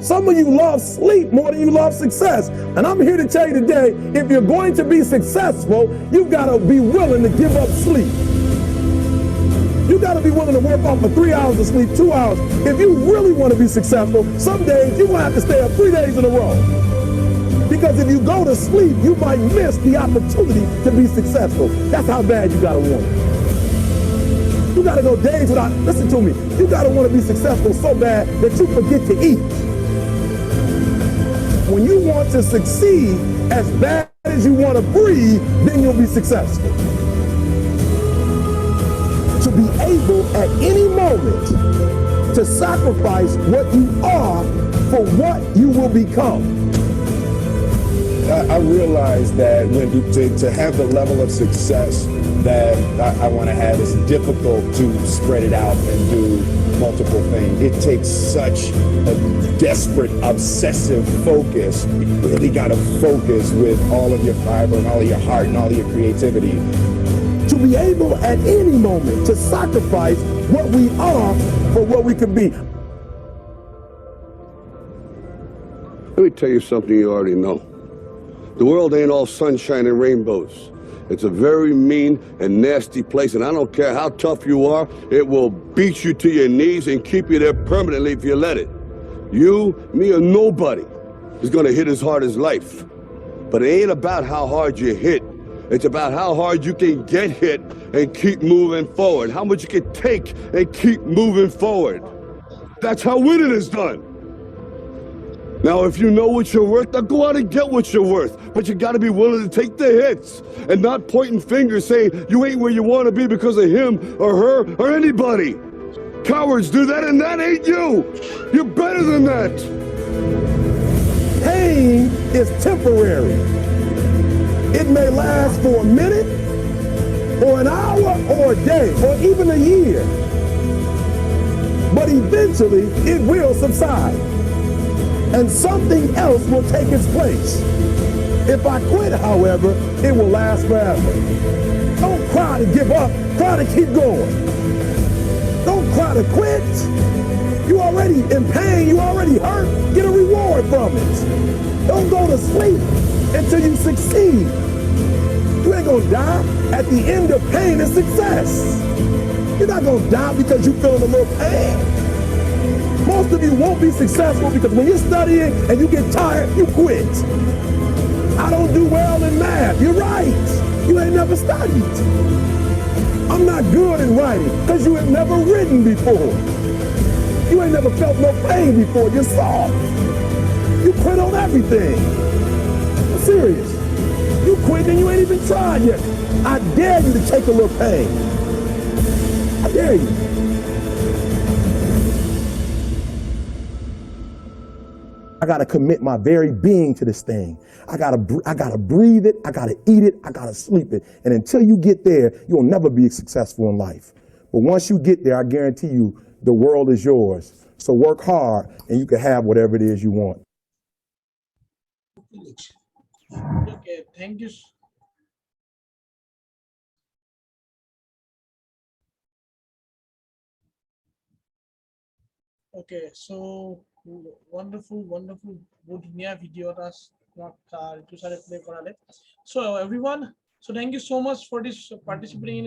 Some of you love sleep more than you love success. And I'm here to tell you today, if you're going to be successful, you've got to be willing to give up sleep. You got to be willing to work off for 3 hours of sleep, 2 hours. If you really want to be successful, some days you're going to have to stay up 3 days in a row. Because if you go to sleep, you might miss the opportunity to be successful. That's how bad you got to want it. You got to go days without, listen to me, you got to want to be successful so bad that you forget to eat. When you want to succeed as bad as you want to breathe, then you'll be successful. To be able at any moment to sacrifice what you are for what you will become. I realize that to have the level of success that I want to have, it's difficult to spread it out and do multiple things. It takes such a desperate, obsessive focus. You really got to focus with all of your fiber and all of your heart and all of your creativity. To be able at any moment to sacrifice what we are for what we could be. Let me tell you something you already know. The world ain't all sunshine and rainbows. It's a very mean and nasty place, and I don't care how tough you are, it will beat you to your knees and keep you there permanently if you let it. You, me, or nobody is gonna hit as hard as life. But it ain't about how hard you hit. It's about how hard you can get hit and keep moving forward. How much you can take and keep moving forward. That's how winning is done. Now, if you know what you're worth, now go out and get what you're worth. But you gotta be willing to take the hits and not pointing fingers saying you ain't where you wanna be because of him or her or anybody. cowards do that, and that ain't you. You're better than that. Pain is temporary. It may last for a minute, or an hour, or a day, or even a year. But eventually, it will subside, and something else will take its place. If I quit, however, it will last forever. Don't cry to give up, cry to keep going. Don't cry to quit. You already in pain, you already hurt, get a reward from it. Don't go to sleep until you succeed. You ain't gonna die. At the end of pain is success. You're not gonna die because you're feeling a little pain. Most of you won't be successful because when you're studying and you get tired, you quit. I don't do well in math. You're right. You ain't never studied. I'm not good in writing because you ain't never written before. You ain't never felt no pain before. You're soft. You quit on everything. I'm serious. You quit and you ain't even tried yet. I dare you to take a little pain. I dare you. I gotta commit my very being to this thing. I gotta breathe it, I gotta eat it, I gotta sleep it. And until you get there, you'll never be successful in life. But once you get there, I guarantee you, the world is yours. So work hard and you can have whatever it is you want. Okay, thank you. Okay, so wonderful, wonderful, good video play. So everyone, so thank you so much for this participating in